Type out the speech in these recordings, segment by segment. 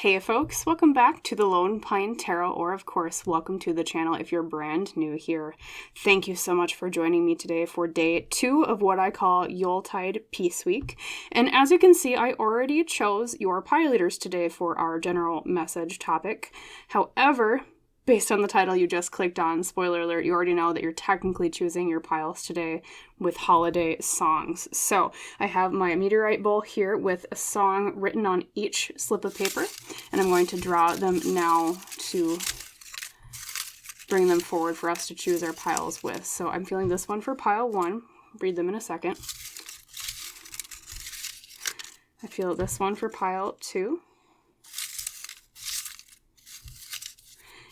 Hey folks, welcome back to the Lone Pine Tarot, or of course, welcome to the channel if you're brand new here. Thank you so much for joining me today for day 2 of what I call Yuletide Peace Week. And as you can see, I already chose your pile leaders today for our general message topic. However, based on the title you just clicked on, spoiler alert, you already know that you're technically choosing your piles today with holiday songs. So I have my meteorite bowl here with a song written on each slip of paper, and I'm going to draw them now to bring them forward for us to choose our piles with. So I'm feeling this one for pile 1. Read them in a second. I feel this one for pile 2.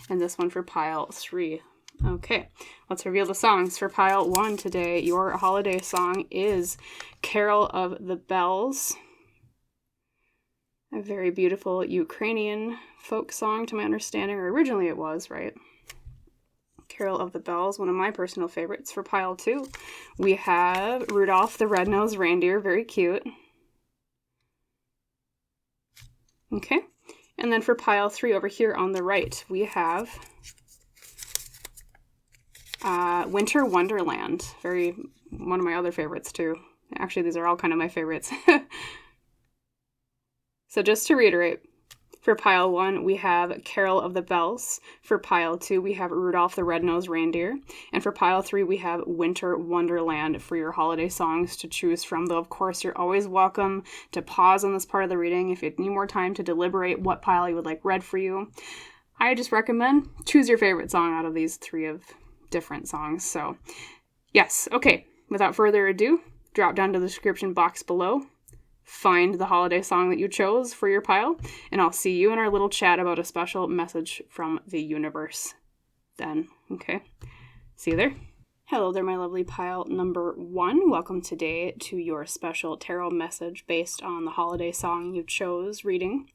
And this one for pile 3. Okay, let's reveal the songs for pile 1 today. Your holiday song is Carol of the Bells, a very beautiful Ukrainian folk song to my understanding, or originally it was, right? Carol of the Bells, one of my personal favorites. For pile 2, we have Rudolph the Red-Nosed Reindeer, very cute. Okay. And then for pile 3 over here on the right, we have Winter Wonderland. One of my other favorites too. Actually, these are all kind of my favorites. So just to reiterate, for pile 1, we have Carol of the Bells. For pile 2, we have Rudolph the Red-Nosed Reindeer. And for pile 3, we have Winter Wonderland for your holiday songs to choose from. Though, of course, you're always welcome to pause on this part of the reading if you need more time to deliberate what pile you would like read for you. I just recommend choose your favorite song out of these 3 of different songs. So, yes. Okay, without further ado, drop down to the description box below. Find the holiday song that you chose for your pile, and I'll see you in our little chat about a special message from the universe then. Okay, see you there. Hello there, my lovely pile number 1. Welcome today to your special tarot message based on the holiday song you chose reading.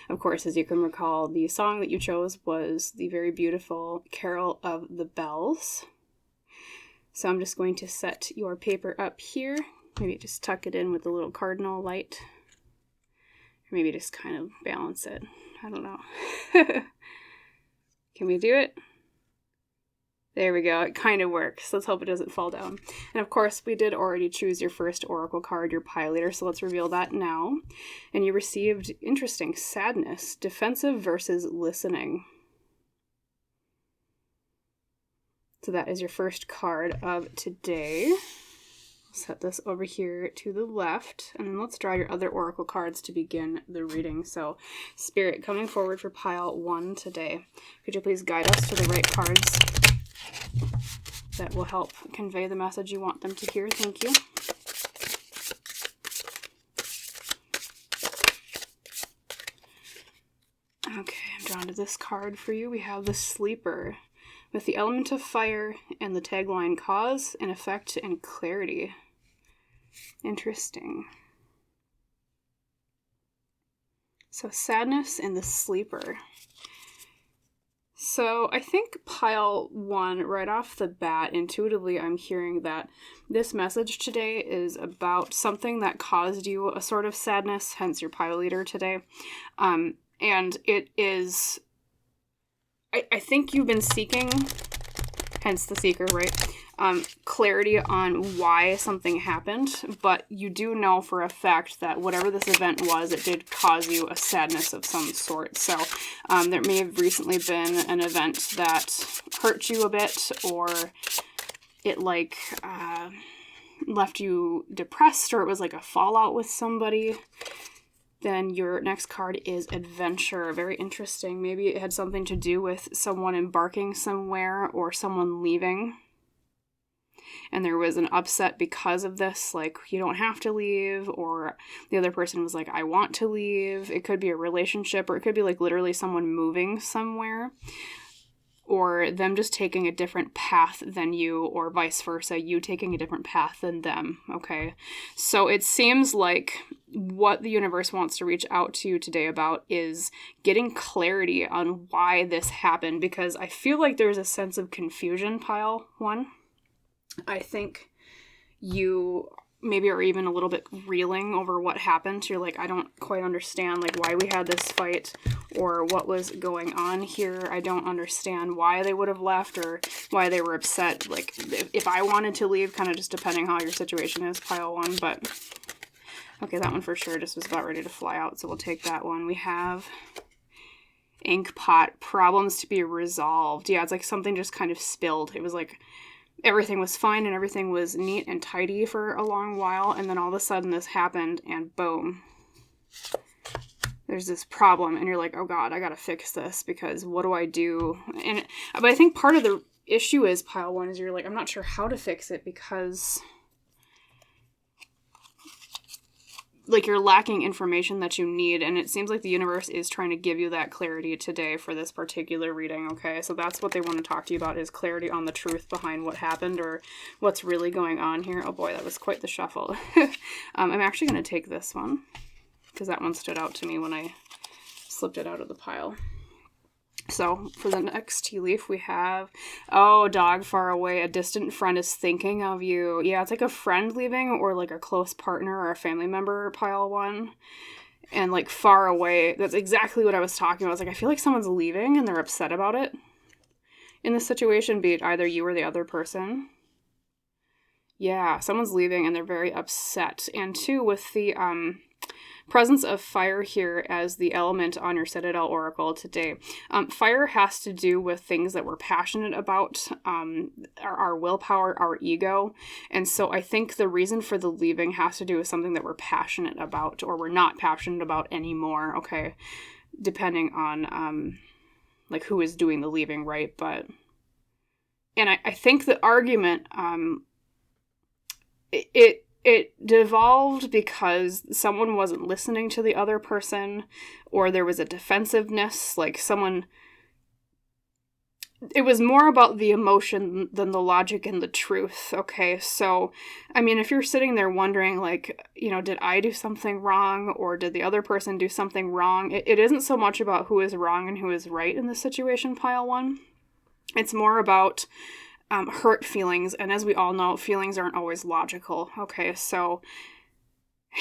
Of course, as you can recall, the song that you chose was the very beautiful Carol of the Bells. So I'm just going to set your paper up here. Maybe just tuck it in with a little cardinal light. Or maybe just kind of balance it. I don't know. Can we do it? There we go. It kind of works. Let's hope it doesn't fall down. And of course, we did already choose your first oracle card, your pile leader, so let's reveal that now. And you received, interesting, sadness, defensive versus listening. So that is your first card of today. Set this over here to the left, and then let's draw your other oracle cards to begin the reading. So, Spirit, coming forward for pile 1 today, could you please guide us to the right cards that will help convey the message you want them to hear? Thank you. Okay, I'm drawn to this card for you. We have the Sleeper, with the element of fire and the tagline cause and effect and clarity. Interesting. So sadness and the Sleeper. So I think pile 1, right off the bat, intuitively I'm hearing that this message today is about something that caused you a sort of sadness, hence your pile leader today. And it is, I think you've been seeking, hence the seeker, right? Clarity on why something happened, but you do know for a fact that whatever this event was, it did cause you a sadness of some sort. So there may have recently been an event that hurt you a bit, or it left you depressed, or it was like a fallout with somebody. Then your next card is Adventure. Very interesting. Maybe it had something to do with someone embarking somewhere or someone leaving. And there was an upset because of this, like, you don't have to leave, or the other person was like, I want to leave. It could be a relationship, or it could be like literally someone moving somewhere, or them just taking a different path than you, or vice versa, you taking a different path than them, okay? So it seems like what the universe wants to reach out to you today about is getting clarity on why this happened, because I feel like there's a sense of confusion, pile 1. I think you maybe are even a little bit reeling over what happened. You're like, I don't quite understand like why we had this fight or what was going on here. I don't understand why they would have left or why they were upset. Like if I wanted to leave, kind of just depending how your situation is, pile one. But okay, that one for sure just was about ready to fly out, so we'll take that one. We have ink pot, problems to be resolved. Yeah, it's like something just kind of spilled. It was like everything was fine and everything was neat and tidy for a long while, and then all of a sudden this happened and boom, there's this problem, and you're like, oh god, I gotta fix this because what do I do? But I think part of the issue is, pile one, is you're like, I'm not sure how to fix it because like you're lacking information that you need, and it seems like the universe is trying to give you that clarity today for this particular reading, okay? So that's what they want to talk to you about, is clarity on the truth behind what happened or what's really going on here. Oh boy, that was quite the shuffle. I'm actually going to take this one because that one stood out to me when I slipped it out of the pile. So for the next tea leaf, we have, oh, dog far away, a distant friend is thinking of you. Yeah, it's like a friend leaving or like a close partner or a family member, pile one. And like far away, that's exactly what I was talking about. I was like, I feel like someone's leaving and they're upset about it. In this situation, be it either you or the other person. Yeah, someone's leaving and they're very upset. And two, with the presence of fire here as the element on your Citadel Oracle today. Fire has to do with things that we're passionate about, our willpower, our ego. And so I think the reason for the leaving has to do with something that we're passionate about or we're not passionate about anymore, okay? Depending on like who is doing the leaving, right? But, and I think the argument, it devolved because someone wasn't listening to the other person, or there was a defensiveness, like someone... It was more about the emotion than the logic and the truth, okay? So, I mean, if you're sitting there wondering, like, you know, did I do something wrong, or did the other person do something wrong? It isn't so much about who is wrong and who is right in this situation, pile one. It's more about... hurt feelings, and as we all know, feelings aren't always logical, okay? So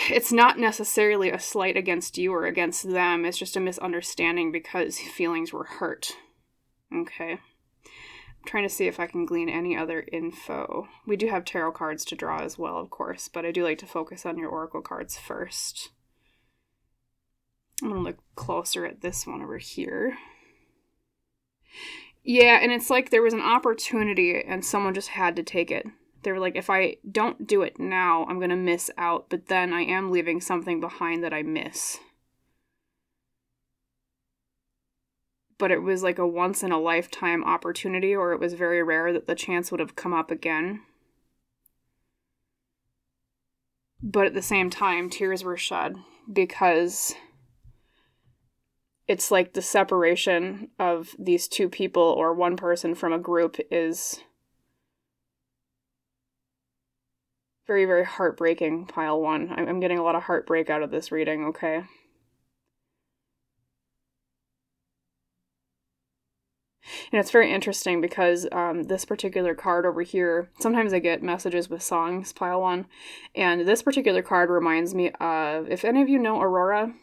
it's not necessarily a slight against you or against them, it's just a misunderstanding because feelings were hurt, okay? I'm trying to see if I can glean any other info. We do have tarot cards to draw as well, of course, but I do like to focus on your oracle cards first. I'm going to look closer at this one over here. Yeah, and it's like there was an opportunity and someone just had to take it. They were like, if I don't do it now, I'm going to miss out, but then I am leaving something behind that I miss. But it was like a once-in-a-lifetime opportunity, or it was very rare that the chance would have come up again. But at the same time, tears were shed because... it's like the separation of these two people or one person from a group is very, very heartbreaking, pile one. I'm getting a lot of heartbreak out of this reading, okay? And it's very interesting because this particular card over here, sometimes I get messages with songs, pile one, and this particular card reminds me of, if any of you know Aurora...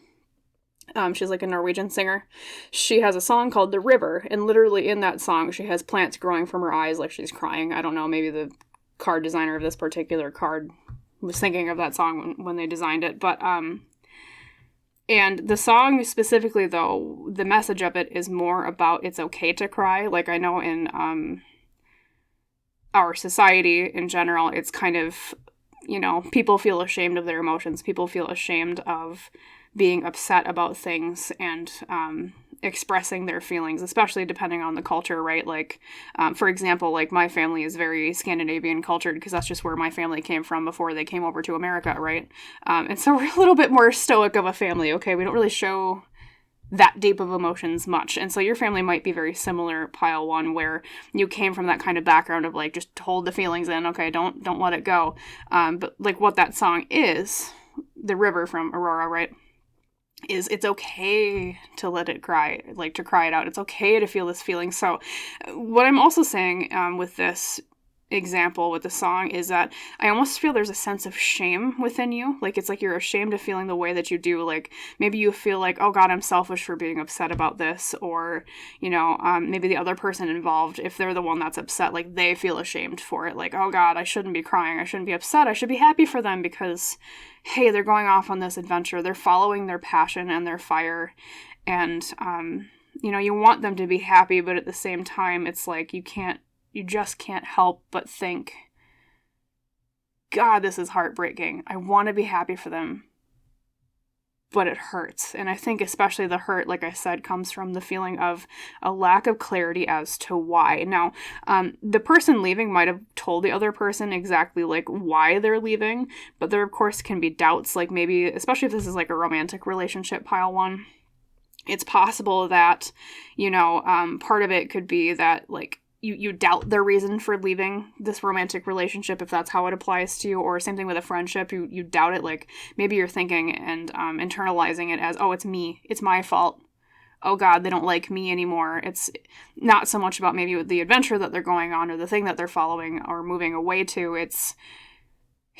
she's like a Norwegian singer. She has a song called The River, and literally in that song, she has plants growing from her eyes like she's crying. I don't know, maybe the card designer of this particular card was thinking of that song when they designed it. But, and the song specifically, though, the message of it is more about it's okay to cry. Like, I know in our society in general, it's kind of, you know, people feel ashamed of their emotions. People feel ashamed of being upset about things and expressing their feelings, especially depending on the culture, right? Like, for example, like my family is very Scandinavian cultured because that's just where my family came from before they came over to America, right? And so we're a little bit more stoic of a family, okay? We don't really show that deep of emotions much. And so your family might be very similar, pile one, where you came from that kind of background of like, just hold the feelings in, okay? Don't let it go. But like what that song is, The River from Aurora, right? Is it's okay to let it cry, like to cry it out. It's okay to feel this feeling. So what I'm also saying with this example with the song is that I almost feel there's a sense of shame within you. Like, it's like you're ashamed of feeling the way that you do. Like, maybe you feel like, oh God, I'm selfish for being upset about this. Or, maybe the other person involved, if they're the one that's upset, like they feel ashamed for it. Like, oh God, I shouldn't be crying. I shouldn't be upset. I should be happy for them because, hey, they're going off on this adventure. They're following their passion and their fire. And, you want them to be happy, but at the same time, it's like you just can't help but think, God, this is heartbreaking. I want to be happy for them, but it hurts. And I think especially the hurt, like I said, comes from the feeling of a lack of clarity as to why. Now, the person leaving might have told the other person exactly like why they're leaving, but there of course can be doubts, like maybe, especially if this is like a romantic relationship, pile one, it's possible that, part of it could be that like, you doubt their reason for leaving this romantic relationship, if that's how it applies to you, or same thing with a friendship, you doubt it, like maybe you're thinking and internalizing it as, oh, it's me, it's my fault, oh God, they don't like me anymore. It's not so much about maybe the adventure that they're going on or the thing that they're following or moving away to, it's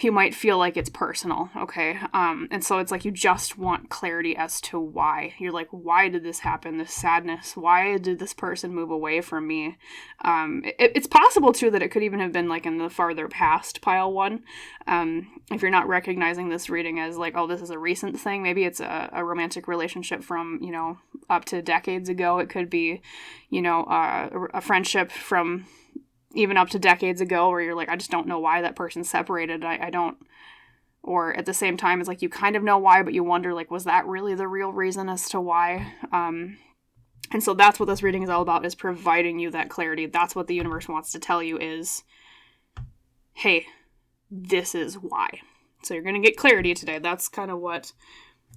you might feel like it's personal, okay? And so it's like you just want clarity as to why. You're like, why did this happen? This sadness. Why did this person move away from me? It's possible, too, that it could even have been like in the farther past, pile one. If you're not recognizing this reading as like, oh, this is a recent thing. Maybe it's a romantic relationship from, up to decades ago. It could be, a friendship from even up to decades ago where you're like, I just don't know why that person's separated. I don't, or at the same time, it's like you kind of know why, but you wonder, like, was that really the real reason as to why? And so that's what this reading is all about, is providing you that clarity. That's what the universe wants to tell you is, hey, this is why. So you're going to get clarity today. That's kind of what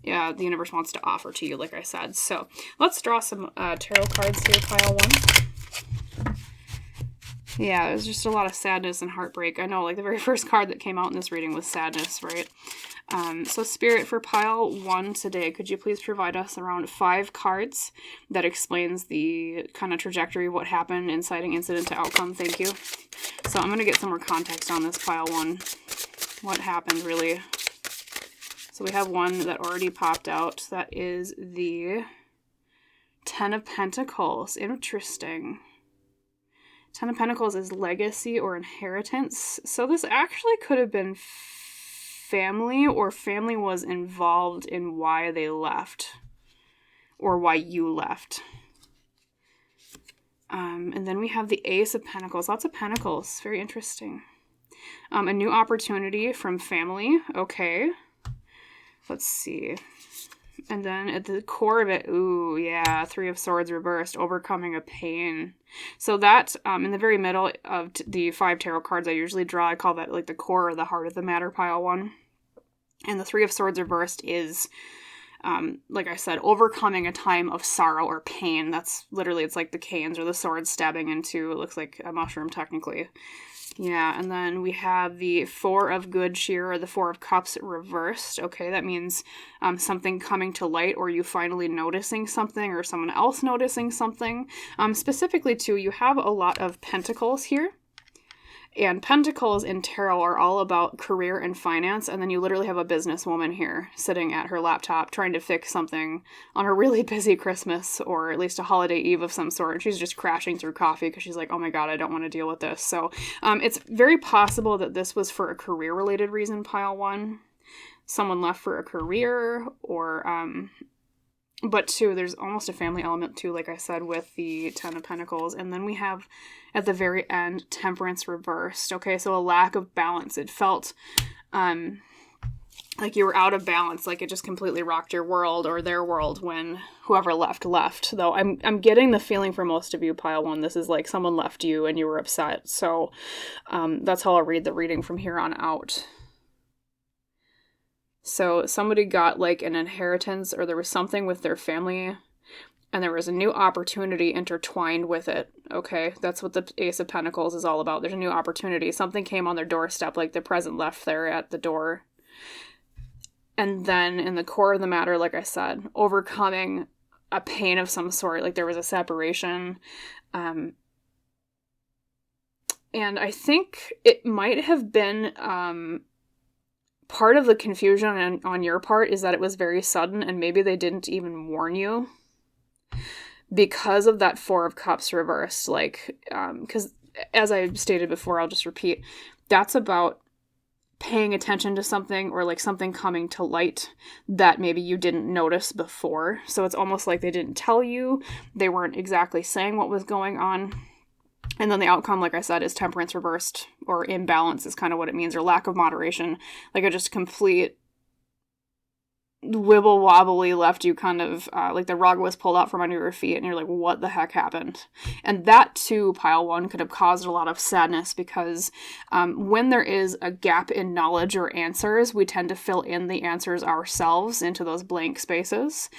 the universe wants to offer to you, like I said. So let's draw some tarot cards here, pile one. Yeah, there's just a lot of sadness and heartbreak. I know, like, the very first card that came out in this reading was sadness, right? So Spirit, for pile one today, could you please provide us around 5 cards that explains the kind of trajectory of what happened, inciting incident to outcome? Thank you. So I'm going to get some more context on this pile one. What happened, really? So we have one that already popped out. That is the Ten of Pentacles. Interesting. Ten of Pentacles is legacy or inheritance. So this actually could have been family, or family was involved in why they left or why you left. And then we have the Ace of Pentacles. Lots of Pentacles. Very interesting. A new opportunity from family. Okay. Let's see. And then at the core of it, ooh, yeah, Three of Swords reversed, overcoming a pain. So that, in the very middle of the 5 tarot cards I usually draw, I call that like the core or the heart of the matter, pile one. And the Three of Swords reversed is, like I said, overcoming a time of sorrow or pain. That's literally, it's like the canes or the swords stabbing into, it looks like a mushroom technically. Yeah, and then we have the Four of Good Cheer, or the Four of Cups reversed. Okay, that means something coming to light, or you finally noticing something, or someone else noticing something. Specifically, too, you have a lot of pentacles here. And pentacles in tarot are all about career and finance, and then you literally have a businesswoman here sitting at her laptop trying to fix something on a really busy Christmas, or at least a holiday eve of some sort. She's just crashing through coffee because she's like, oh my God, I don't want to deal with this. So it's very possible that this was for a career-related reason, pile one. Someone left for a career, or but too, there's almost a family element too, like I said, with the Ten of Pentacles. And then we have, at the very end, Temperance reversed. Okay, so a lack of balance. It felt like you were out of balance, like it just completely rocked your world or their world when whoever left. Though I'm getting the feeling for most of you, pile one, this is like someone left you and you were upset. So that's how I'll read the reading from here on out. So somebody got like an inheritance, or there was something with their family, and there was a new opportunity intertwined with it. Okay, that's what the Ace of Pentacles is all about. There's a new opportunity. Something came on their doorstep, like the present left there at the door. And then in the core of the matter, like I said, overcoming a pain of some sort, like there was a separation. And I think it might have been part of the confusion on your part is that it was very sudden and maybe they didn't even warn you because of that Four of Cups reversed. Like, because as I stated before, I'll just repeat, that's about paying attention to something or like something coming to light that maybe you didn't notice before. So it's almost like they didn't tell you, they weren't exactly saying what was going on. And then the outcome, like I said, is temperance reversed, or imbalance is kind of what it means, or lack of moderation. Like a just complete wibble wobbly left you kind of like the rug was pulled out from under your feet and you're like, what the heck happened? And that too, pile one, could have caused a lot of sadness because when there is a gap in knowledge or answers, we tend to fill in the answers ourselves into those blank spaces.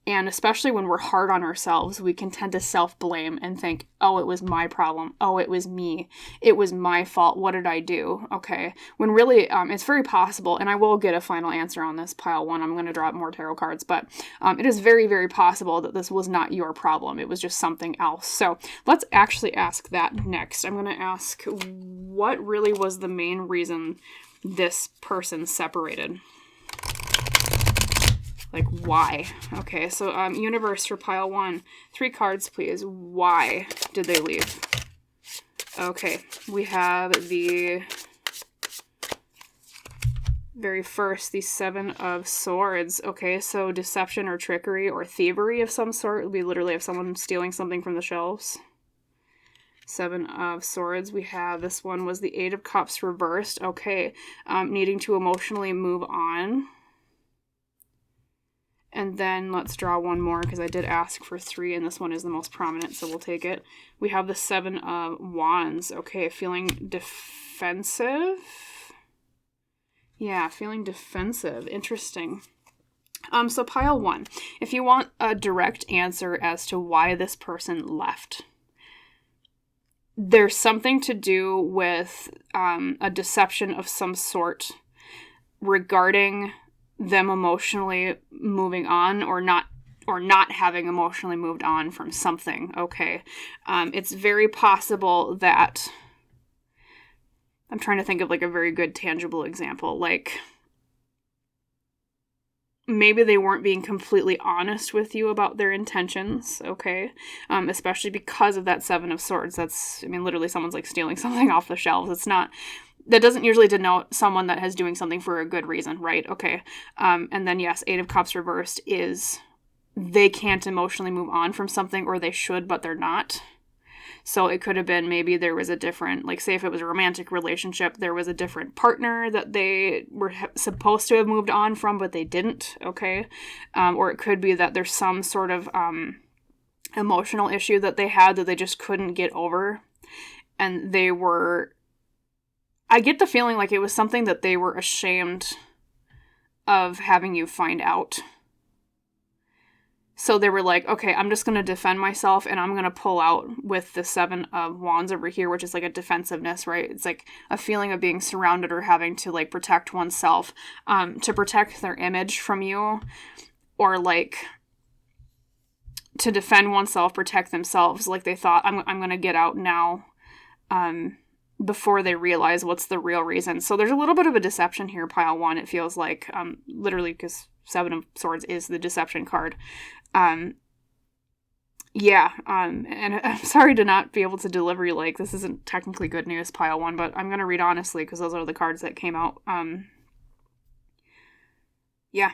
And especially when we're hard on ourselves, we can tend to self-blame and think, oh, it was my problem. Oh, it was me. It was my fault. What did I do? Okay. When really, it's very possible, and I will get a final answer on this, pile one. I'm going to draw up more tarot cards, but it is very, very possible that this was not your problem. It was just something else. So let's actually ask that next. I'm going to ask, what really was the main reason this person separated? Like, why? Okay, so universe for pile one. 3 cards, please. Why did they leave? Okay, we have the very first, the 7 of Swords. Okay, so deception or trickery or thievery of some sort. It would be literally if someone stealing something from the shelves. 7 of Swords. We have, this one was the 8 of Cups reversed. Okay, needing to emotionally move on. And then let's draw one more because I did ask for 3 and this one is the most prominent, so we'll take it. We have the 7 of Wands. Okay, feeling defensive. Yeah, feeling defensive. Interesting. So pile one. If you want a direct answer as to why this person left, there's something to do with a deception of some sort regarding them emotionally moving on or not having emotionally moved on from something. Okay. It's very possible that I'm trying to think of like a very good tangible example. Like maybe they weren't being completely honest with you about their intentions. Okay. Especially because of that 7 of Swords. That's, I mean, literally someone's like stealing something off the shelves. It's not, that doesn't usually denote someone that is doing something for a good reason, right? Okay. And then yes, 8 of Cups reversed is they can't emotionally move on from something, or they should, but they're not. So it could have been maybe there was a different, like say if it was a romantic relationship, there was a different partner that they were supposed to have moved on from, but they didn't, okay? Or it could be that there's some sort of emotional issue that they had that they just couldn't get over. And they were, I get the feeling like it was something that they were ashamed of having you find out. So they were like, okay, I'm just going to defend myself and I'm going to pull out with the 7 of Wands over here, which is like a defensiveness, right? It's like a feeling of being surrounded or having to like protect oneself, to protect their image from you, or like to defend oneself, protect themselves. Like they thought, I'm going to get out now, before they realize what's the real reason. So there's a little bit of a deception here, pile one. It feels like, literally, because 7 of Swords is the deception card. And I'm sorry to not be able to deliver you, like, this isn't technically good news, pile one, but I'm going to read honestly because those are the cards that came out. Yeah.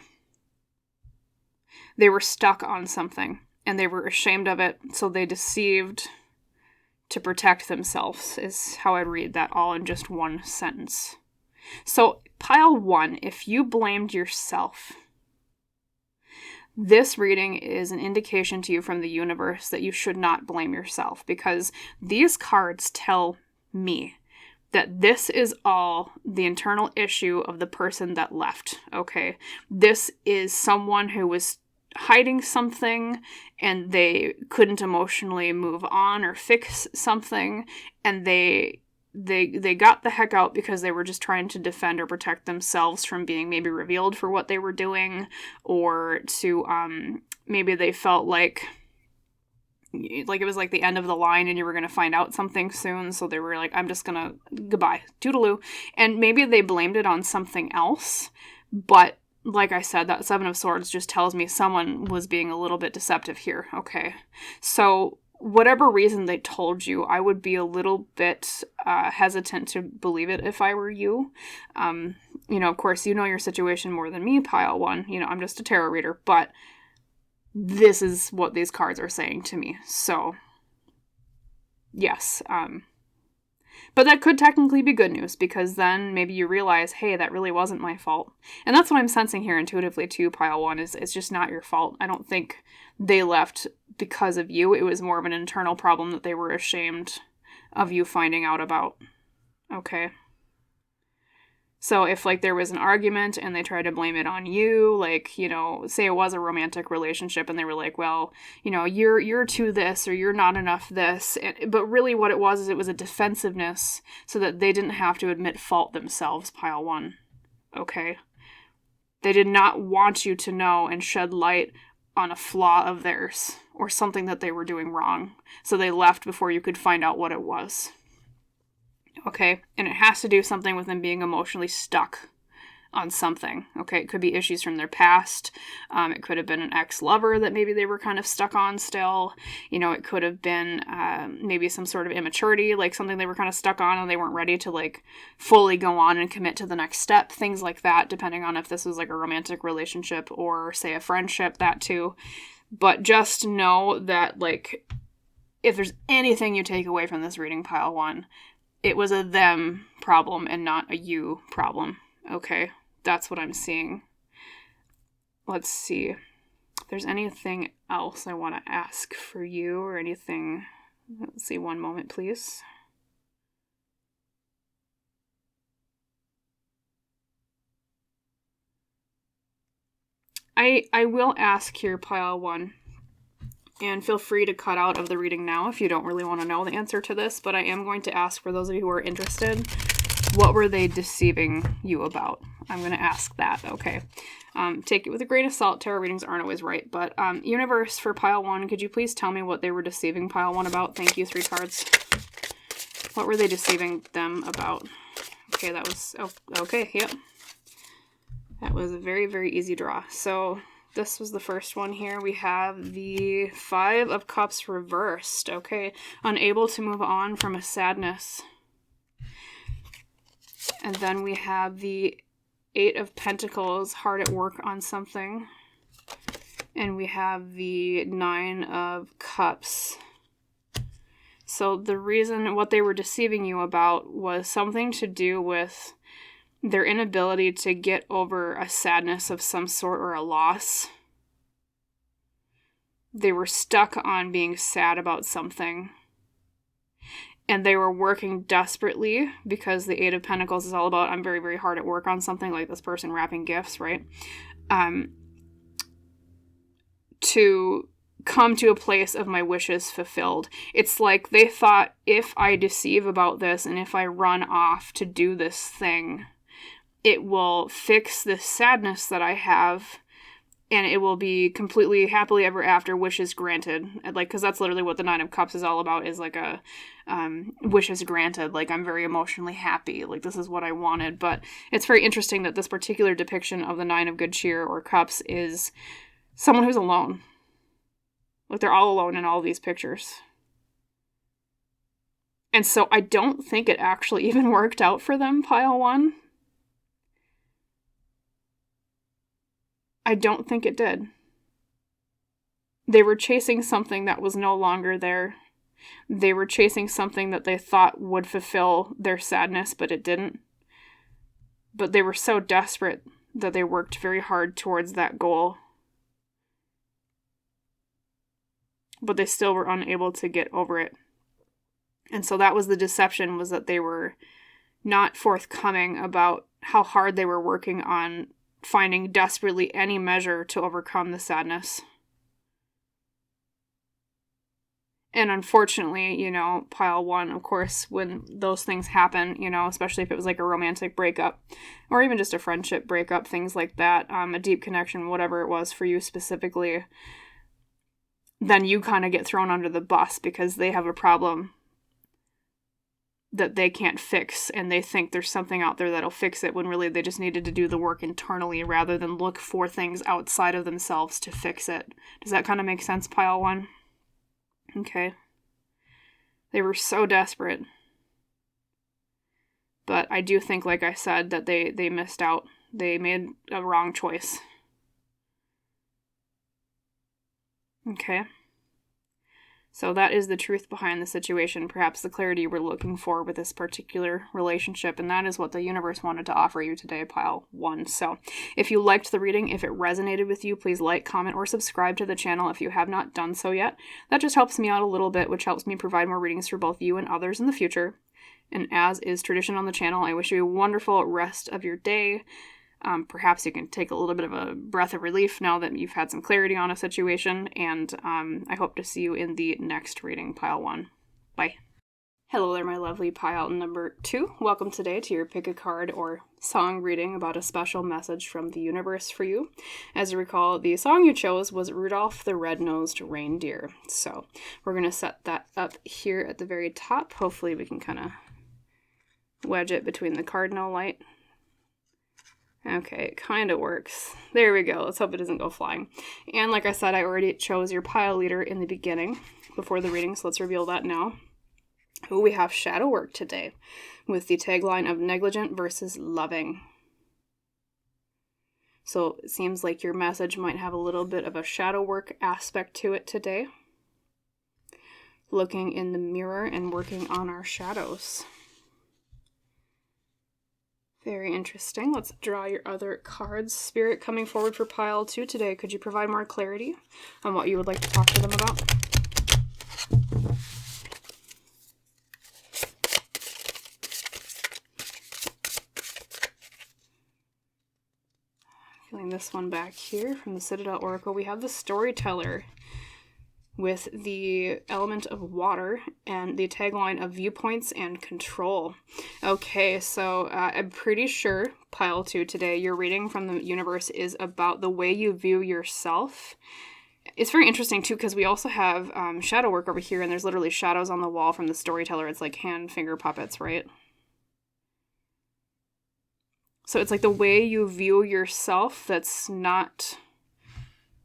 They were stuck on something and they were ashamed of it, so they deceived to protect themselves, is how I read that all in just one sentence. So pile one, if you blamed yourself, this reading is an indication to you from the universe that you should not blame yourself, because these cards tell me that this is all the internal issue of the person that left, okay? This is someone who was hiding something and they couldn't emotionally move on or fix something, and they got the heck out because they were just trying to defend or protect themselves from being maybe revealed for what they were doing, or to maybe they felt like like it was like the end of the line and you were going to find out something soon. So they were like, I'm just going to, goodbye, toodaloo. And maybe they blamed it on something else. But like I said, that Seven of Swords just tells me someone was being a little bit deceptive here. Okay. So whatever reason they told you, I would be a little bit hesitant to believe it if I were you. Of course, you know your situation more than me, Pile 1. I'm just a tarot reader, but this is what these cards are saying to me. So, yes. But that could technically be good news, because then maybe you realize, hey, that really wasn't my fault. And that's what I'm sensing here intuitively too, Pile 1, is it's just not your fault. I don't think they left because of you. It was more of an internal problem that they were ashamed of you finding out about. Okay. So if, like, there was an argument and they tried to blame it on you, like, say it was a romantic relationship and they were like, well, you're too this, or you're not enough this. But really what it was is it was a defensiveness so that they didn't have to admit fault themselves, Pile 1. Okay? They did not want you to know and shed light on a flaw of theirs or something that they were doing wrong. So they left before you could find out what it was. Okay, and it has to do something with them being emotionally stuck on something. Okay, it could be issues from their past. It could have been an ex-lover that maybe they were kind of stuck on still. It could have been maybe some sort of immaturity, like something they were kind of stuck on and they weren't ready to like fully go on and commit to the next step. Things like that, depending on if this was like a romantic relationship or say a friendship, that too. But just know that, like, if there's anything you take away from this reading, Pile 1, it was a them problem and not a you problem. Okay, that's what I'm seeing. Let's see if there's anything else I want to ask for you or anything. Let's see, one moment, please. I will ask here, Pile 1. And feel free to cut out of the reading now if you don't really want to know the answer to this, but I am going to ask, for those of you who are interested, what were they deceiving you about? I'm going to ask that, okay? Take it with a grain of salt. Tarot readings aren't always right, but universe, for Pile 1, could you please tell me what they were deceiving Pile 1 about? Thank you, 3 cards. What were they deceiving them about? Okay, that was, okay, yep. That was a very, very easy draw. So this was the first one here. We have the 5 of Cups reversed. Okay. Unable to move on from a sadness. And then we have the 8 of Pentacles, hard at work on something. And we have the 9 of Cups. So the reason what they were deceiving you about was something to do with their inability to get over a sadness of some sort or a loss. They were stuck on being sad about something. And they were working desperately, because the 8 of Pentacles is all about, I'm very, very hard at work on something, like this person wrapping gifts, right? To come to a place of my wishes fulfilled. It's like they thought, if I deceive about this and if I run off to do this thing, it will fix this sadness that I have, and it will be completely happily ever after, wishes granted. Like, because that's literally what the 9 of Cups is all about, is like a wishes granted. Like, I'm very emotionally happy. Like, this is what I wanted. But it's very interesting that this particular depiction of the 9 of Good Cheer or Cups is someone who's alone. Like, they're all alone in all of these pictures. And so I don't think it actually even worked out for them, Pile 1. I don't think it did. They were chasing something that was no longer there. They were chasing something that they thought would fulfill their sadness, but it didn't. But they were so desperate that they worked very hard towards that goal. But they still were unable to get over it. And so that was the deception, was that they were not forthcoming about how hard they were working on finding desperately any measure to overcome the sadness. And unfortunately, Pile 1, of course, when those things happen, especially if it was like a romantic breakup or even just a friendship breakup, things like that, a deep connection, whatever it was for you specifically, then you kind of get thrown under the bus because they have a problem that they can't fix, and they think there's something out there that'll fix it when really they just needed to do the work internally rather than look for things outside of themselves to fix it. Does that kind of make sense, pile 1? Okay. They were so desperate. But I do think, like I said, that they missed out. They made a wrong choice. Okay. So that is the truth behind the situation, perhaps the clarity we're looking for with this particular relationship, and that is what the universe wanted to offer you today, pile 1. So if you liked the reading, if it resonated with you, please like, comment, or subscribe to the channel if you have not done so yet. That just helps me out a little bit, which helps me provide more readings for both you and others in the future. And as is tradition on the channel, I wish you a wonderful rest of your day. Perhaps you can take a little bit of a breath of relief now that you've had some clarity on a situation, and I hope to see you in the next reading, pile 1. Bye. Hello there, my lovely pile number 2. Welcome today to your pick a card or song reading about a special message from the universe for you. As you recall, the song you chose was Rudolph the Red-Nosed Reindeer. So we're going to set that up here at the very top. Hopefully we can kind of wedge it between the cardinal light. Okay, it kind of works. There we go. Let's hope it doesn't go flying. And like I said, I already chose your pile leader in the beginning before the reading, so let's reveal that now. Oh, we have shadow work today with the tagline of negligent versus loving. So it seems like your message might have a little bit of a shadow work aspect to it today. Looking in the mirror and working on our shadows. Very interesting. Let's draw your other cards. Spirit coming forward for pile 2 today. Could you provide more clarity on what you would like to talk to them about? Feeling this one back here from the Citadel Oracle. We have the Storyteller with the element of water and the tagline of viewpoints and control. Okay, so I'm pretty sure, pile 2 today, your reading from the universe is about the way you view yourself. It's very interesting, too, because we also have shadow work over here, and there's literally shadows on the wall from the Storyteller. It's like hand, finger puppets, right? So it's like the way you view yourself that's not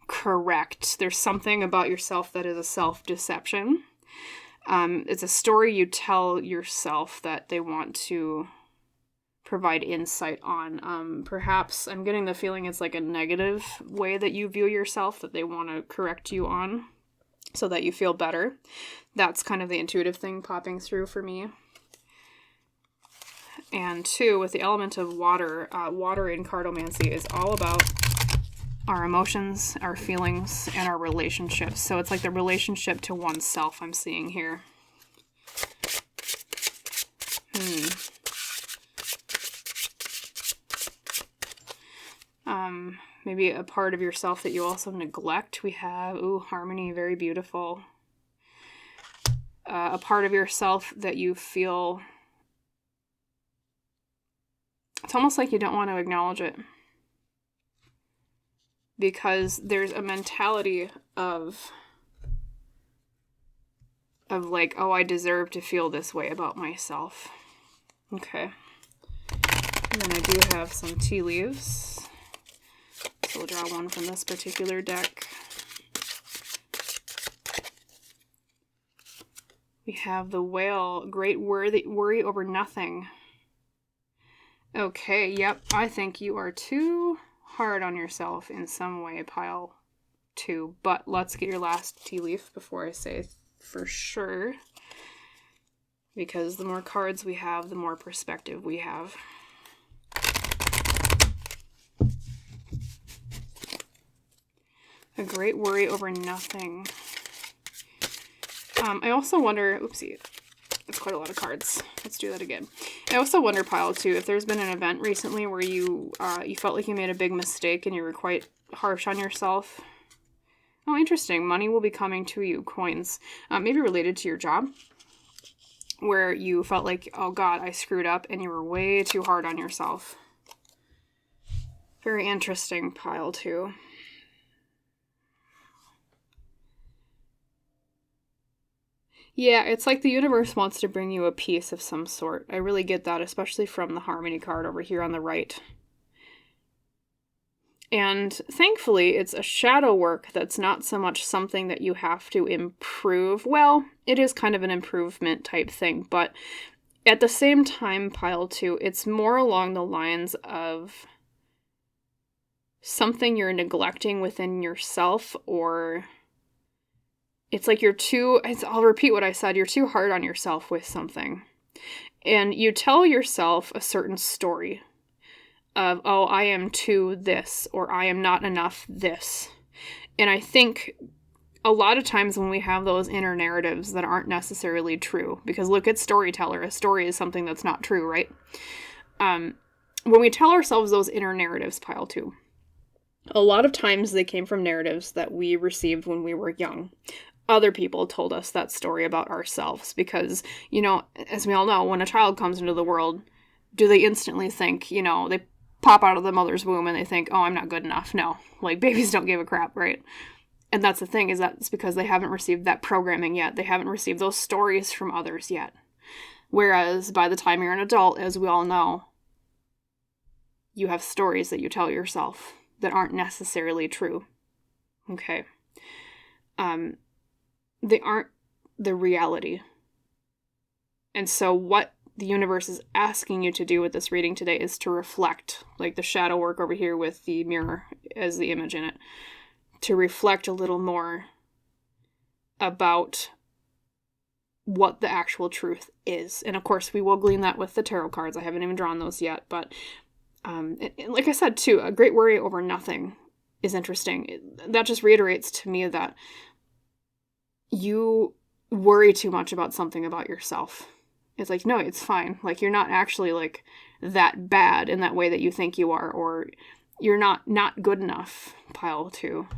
correct. There's something about yourself that is a self-deception. It's a story you tell yourself that they want to provide insight on. Perhaps I'm getting the feeling it's like a negative way that you view yourself that they want to correct you on so that you feel better. That's kind of the intuitive thing popping through for me. And 2, with the element of water, water in cardomancy is all about our emotions, our feelings, and our relationships. So it's like the relationship to oneself I'm seeing here. Maybe a part of yourself that you also neglect. We have, harmony, very beautiful. A part of yourself that you feel, it's almost like you don't want to acknowledge it. Because there's a mentality of like, oh, I deserve to feel this way about myself. Okay. And then I do have some tea leaves. So we'll draw one from this particular deck. We have the Whale, great worry over nothing. Okay, yep, I think you are too hard on yourself in some way, pile 2. But let's get your last tea leaf before I say for sure. Because the more cards we have, the more perspective we have. A great worry over nothing. I also wonder, oopsie, that's quite a lot of cards. Let's do that again. I also wonder, pile 2, if there's been an event recently where you felt like you made a big mistake and you were quite harsh on yourself. Oh, interesting. Money will be coming to you. Coins. Maybe related to your job, where you felt like, oh God, I screwed up, and you were way too hard on yourself. Very interesting, pile 2. Yeah, it's like the universe wants to bring you a peace of some sort. I really get that, especially from the Harmony card over here on the right. And thankfully, it's a shadow work that's not so much something that you have to improve. Well, it is kind of an improvement type thing, but at the same time, pile 2, it's more along the lines of something you're neglecting within yourself, or it's like I'll repeat what I said, you're too hard on yourself with something. And you tell yourself a certain story of, oh, I am too this, or I am not enough this. And I think a lot of times when we have those inner narratives that aren't necessarily true, because look at storyteller, a story is something that's not true, right? When we tell ourselves those inner narratives, pile 2, a lot of times they came from narratives that we received when we were young. Other people told us that story about ourselves because, as we all know, when a child comes into the world, do they instantly think, they pop out of the mother's womb and they think, oh, I'm not good enough? No, like babies don't give a crap, right? And that's the thing, is that it's because they haven't received that programming yet. They haven't received those stories from others yet. Whereas by the time you're an adult, as we all know, you have stories that you tell yourself that aren't necessarily true. Okay. They aren't the reality. And so what the universe is asking you to do with this reading today is to reflect, like the shadow work over here with the mirror as the image in it, to reflect a little more about what the actual truth is. And of course, we will glean that with the tarot cards. I haven't even drawn those yet, but like I said too, a great worry over nothing is interesting. That just reiterates to me that you worry too much about something about yourself. It's like, no, it's fine. Like, you're not actually like that bad in that way that you think you are, or you're not good enough, pile 2.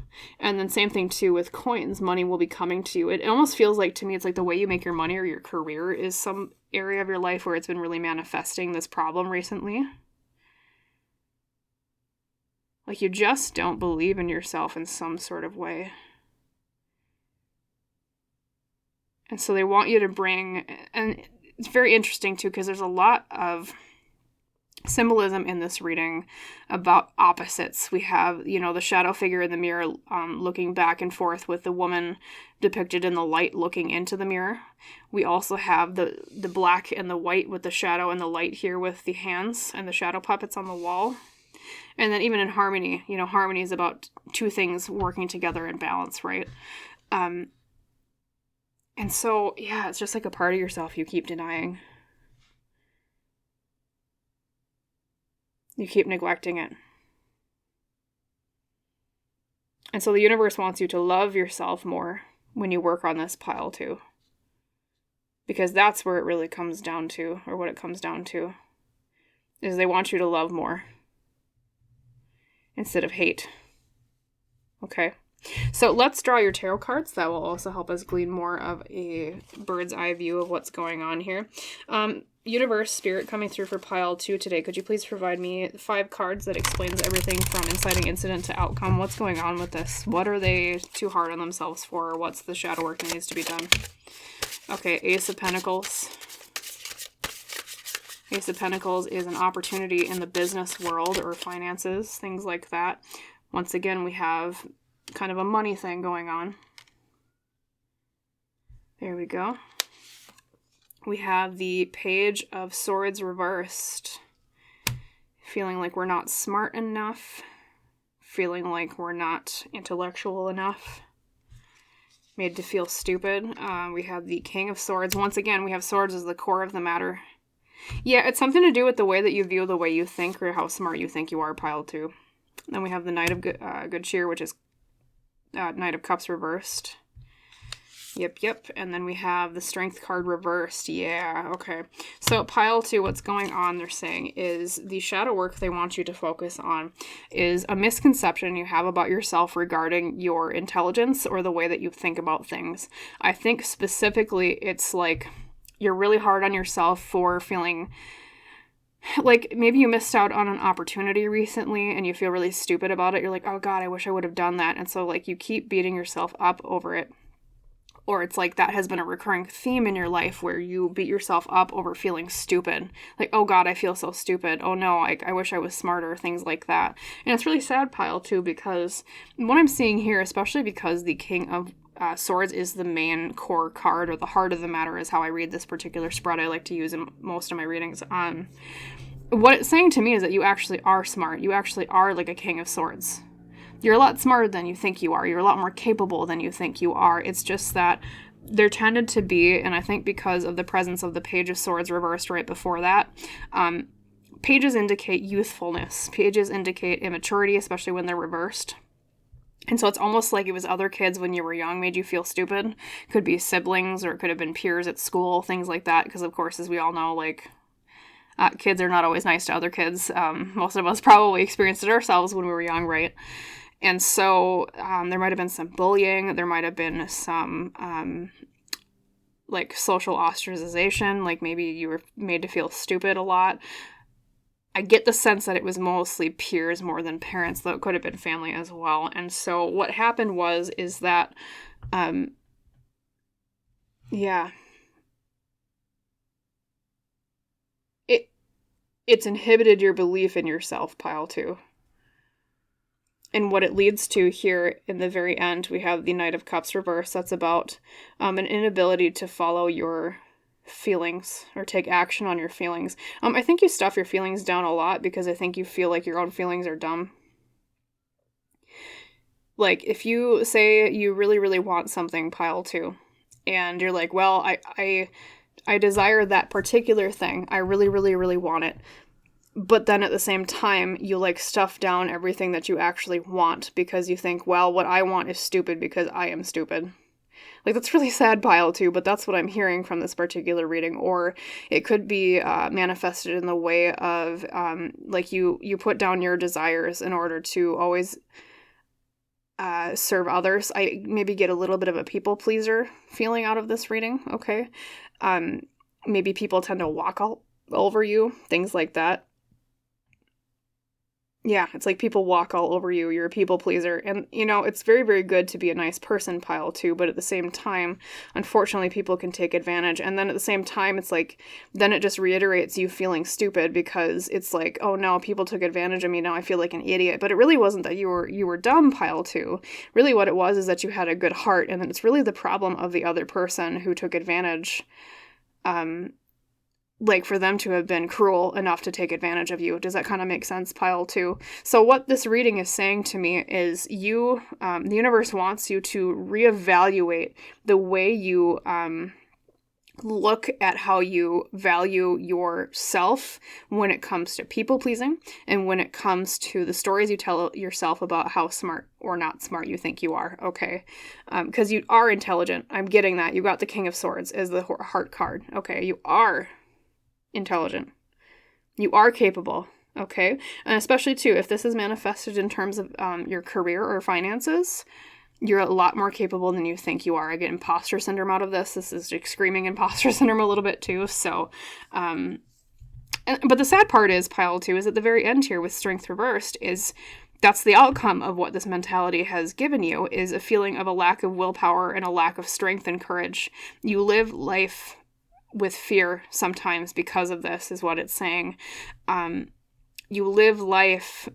And then same thing too with coins. Money will be coming to you. It almost feels like, to me, it's like the way you make your money or your career is some area of your life where it's been really manifesting this problem recently. Like, you just don't believe in yourself in some sort of way. And so they want you to bring, and it's very interesting too, because there's a lot of symbolism in this reading about opposites. We have, the shadow figure in the mirror looking back and forth with the woman depicted in the light looking into the mirror. We also have the black and the white with the shadow and the light here with the hands and the shadow puppets on the wall. And then even in harmony, harmony is about two things working together in balance, right? And so, yeah, it's just like a part of yourself you keep denying. You keep neglecting it. And so the universe wants you to love yourself more when you work on this pile 2. Because that's where it really comes down to, or what it comes down to, is they want you to love more instead of hate. Okay? So let's draw your tarot cards. That will also help us glean more of a bird's eye view of what's going on here. Universe, Spirit, coming through for pile 2 today. Could you please provide me 5 cards that explains everything from inciting incident to outcome? What's going on with this? What are they too hard on themselves for? Or what's the shadow work that needs to be done? Okay, Ace of Pentacles. Ace of Pentacles is an opportunity in the business world or finances, things like that. Once again, we have kind of a money thing going on. There we go. We have the Page of Swords reversed. Feeling like we're not smart enough. Feeling like we're not intellectual enough. Made to feel stupid. We have the King of Swords. Once again, we have swords as the core of the matter. Yeah, it's something to do with the way that you view the way you think, or how smart you think you are, pile 2. Then we have the Knight of Good Cheer, which is Knight of Cups reversed. Yep. And then we have the Strength card reversed. Yeah, okay. So pile 2, what's going on, they're saying, is the shadow work they want you to focus on is a misconception you have about yourself regarding your intelligence or the way that you think about things. I think specifically it's like you're really hard on yourself for feeling like maybe you missed out on an opportunity recently and you feel really stupid about it. You're like, oh God, I wish I would have done that. And so like you keep beating yourself up over it. Or it's like that has been a recurring theme in your life where you beat yourself up over feeling stupid. Like, oh God, I feel so stupid. Oh no, I wish I was smarter, things like that. And it's really sad, pile two, because what I'm seeing here, especially because the King of Swords is the main core card, or the heart of the matter is how I read this particular spread I like to use in most of my readings. What it's saying to me is that you actually are smart. You actually are like a King of Swords. You're a lot smarter than you think you are. You're a lot more capable than you think you are. It's just that there tended to be, and I think because of the presence of the Page of Swords reversed right before that, pages indicate youthfulness. Pages indicate immaturity, especially when they're reversed. And so it's almost like it was other kids when you were young made you feel stupid. Could be siblings, or it could have been peers at school, things like that. Because, of course, as we all know, like, kids are not always nice to other kids. Most of us probably experienced it ourselves when we were young, right? And so there might have been some bullying. There might have been some, like, social ostracization. Like, maybe you were made to feel stupid a lot. I get the sense that it was mostly peers more than parents, though it could have been family as well. And so what happened is that, it's inhibited your belief in yourself, pile two. And what it leads to here in the very end, we have the Knight of Cups reversed. That's about an inability to follow your feelings or take action on your feelings. I think you stuff your feelings down a lot because I think you feel like your own feelings are dumb. Like, if you say you really, really want something, pile two, and you're like, well, I desire that particular thing. I really, really, really want it. But then at the same time, you, like, stuff down everything that you actually want because you think, well, what I want is stupid because I am stupid. Like, that's really sad, pile two, but that's what I'm hearing from this particular reading. Or it could be manifested in the way of, like, you put down your desires in order to always serve others. I maybe get a little bit of a people pleaser feeling out of this reading, okay? Maybe people tend to walk all over you, things like that. Yeah, it's like people walk all over you. You're a people pleaser. And, you know, it's very, very good to be a nice person, pile two, but at the same time, unfortunately, people can take advantage. And then at the same time, it's like, then it just reiterates you feeling stupid because it's like, oh no, people took advantage of me. Now I feel like an idiot. But it really wasn't that you were dumb, pile two. Really what it was is that you had a good heart. And then it's really the problem of the other person who took advantage, like, for them to have been cruel enough to take advantage of you. Does that kind of make sense, pile two? So what this reading is saying to me is the universe wants you to reevaluate the way you look at how you value yourself when it comes to people pleasing and when it comes to the stories you tell yourself about how smart or not smart you think you are, okay? Because you are intelligent. I'm getting that. You got the King of Swords as the heart card, okay? You are intelligent. You are capable, okay? And especially, too, if this is manifested in terms of your career or finances, you're a lot more capable than you think you are. I get imposter syndrome out of this. This is like screaming imposter syndrome a little bit, too. So, but the sad part is, pile two, is at the very end here with Strength reversed is that's the outcome of what this mentality has given you, is a feeling of a lack of willpower and a lack of strength and courage. You live life with fear sometimes because of this, is what it's saying. You live life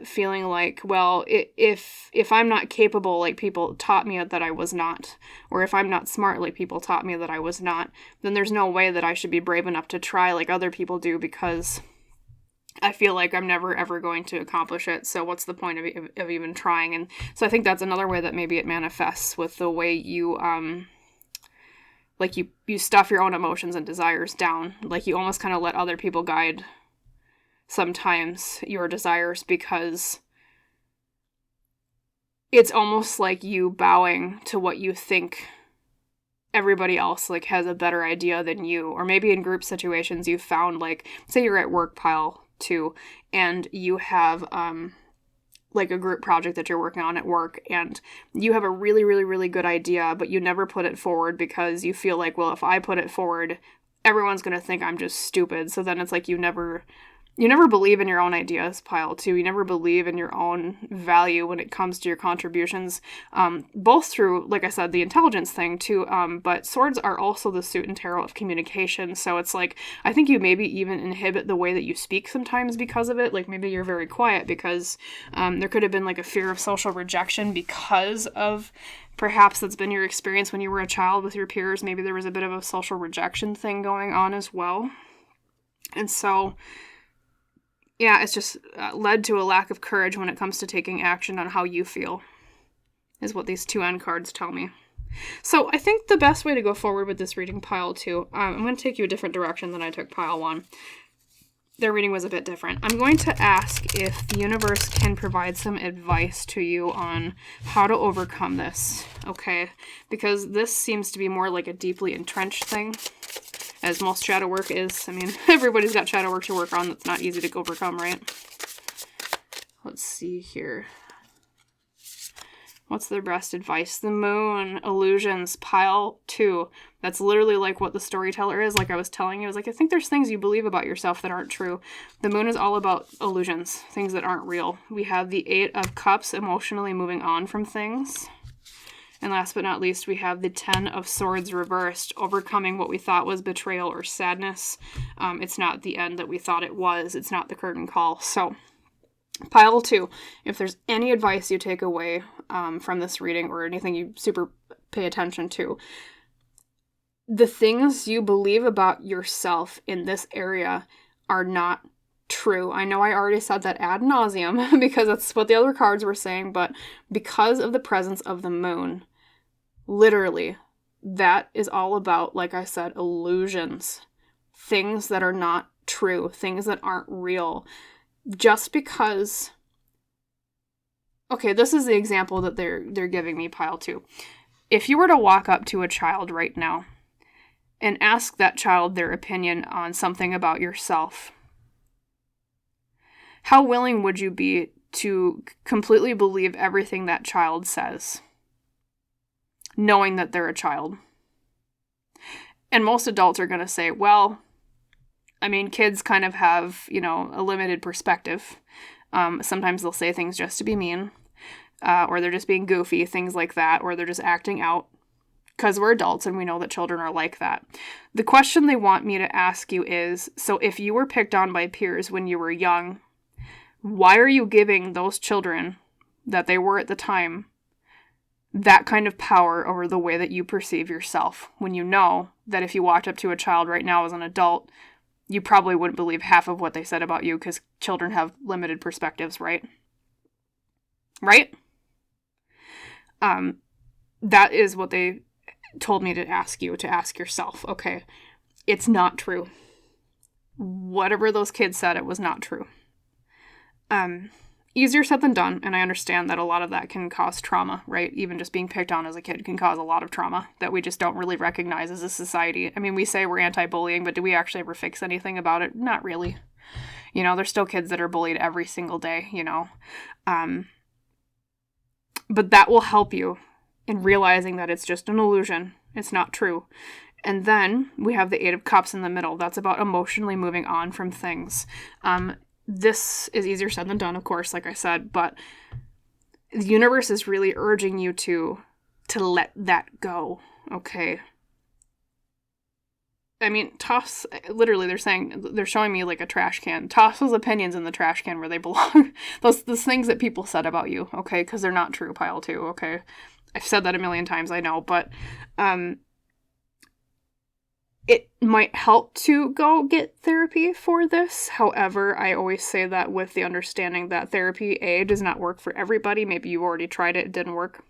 feeling like, well, if I'm not capable like people taught me that I was not, or if I'm not smart like people taught me that I was not, then there's no way that I should be brave enough to try like other people do because I feel like I'm never ever going to accomplish it. So what's the point of even trying? And so I think that's another way that maybe it manifests with the way you like you stuff your own emotions and desires down. Like you almost kind of let other people guide sometimes your desires because it's almost like you bowing to what you think everybody else like has a better idea than you. Or maybe in group situations you've found, like, say you're at work, pile two, and you have like a group project that you're working on at work, and you have a really, really, really good idea, but you never put it forward because you feel like, well, if I put it forward, everyone's going to think I'm just stupid. So then it's like you never You never believe in your own ideas, pile 2. You never believe in your own value when it comes to your contributions, both through, like I said, the intelligence thing too, but swords are also the suit in tarot of communication, so it's like, I think you maybe even inhibit the way that you speak sometimes because of it. Like, maybe you're very quiet because there could have been like a fear of social rejection because of, perhaps that's been your experience when you were a child with your peers. Maybe there was a bit of a social rejection thing going on as well. And so, yeah, it's just led to a lack of courage when it comes to taking action on how you feel, is what these 2 end cards tell me. So I think the best way to go forward with this reading, pile 2, I'm going to take you a different direction than I took pile 1. Their reading was a bit different. I'm going to ask if the universe can provide some advice to you on how to overcome this, okay? Because this seems to be more like a deeply entrenched thing, as most shadow work is. I mean, everybody's got shadow work to work on that's not easy to overcome, right? Let's see here. What's their best advice? The moon, illusions, pile 2. That's literally like what the storyteller is. Like I was telling you, I was like, I think there's things you believe about yourself that aren't true. The moon is all about illusions, things that aren't real. We have the 8 of Cups, emotionally moving on from things. And last but not least, we have the 10 of Swords reversed, overcoming what we thought was betrayal or sadness. It's not the end that we thought it was. It's not the curtain call. So, pile 2, if there's any advice you take away from this reading or anything you super pay attention to, the things you believe about yourself in this area are not true. I know I already said that ad nauseum because that's what the other cards were saying, but because of the presence of the moon, literally, that is all about, like I said, illusions. Things that are not true. Things that aren't real. Just because... Okay, this is the example that they're giving me, pile 2. If you were to walk up to a child right now and ask that child their opinion on something about yourself, how willing would you be to completely believe everything that child says, knowing that they're a child? And most adults are going to say, well, I mean, kids kind of have, a limited perspective. Sometimes they'll say things just to be mean, or they're just being goofy, things like that, or they're just acting out because we're adults and we know that children are like that. The question they want me to ask you is, so if you were picked on by peers when you were young, why are you giving those children that they were at the time that kind of power over the way that you perceive yourself, when you know that if you walked up to a child right now as an adult, you probably wouldn't believe half of what they said about you because children have limited perspectives, right? Right? That is what they told me to ask you, to ask yourself. Okay, it's not true. Whatever those kids said, it was not true. Easier said than done, and I understand that a lot of that can cause trauma, right? Even just being picked on as a kid can cause a lot of trauma that we just don't really recognize as a society. I mean, we say we're anti-bullying, but do we actually ever fix anything about it? Not really. There's still kids that are bullied every single day, But that will help you in realizing that it's just an illusion. It's not true. And then we have the 8 of Cups in the middle. That's about emotionally moving on from things. This is easier said than done, of course, like I said, but the universe is really urging you to let that go, okay? I mean, toss, literally, they're showing me like a trash can. Toss those opinions in the trash can where they belong. those things that people said about you, okay? Because they're not true, pile 2, okay? I've said that a million times, I know, but it might help to go get therapy for this. However, I always say that with the understanding that therapy, A, does not work for everybody. Maybe you already tried it, it didn't work.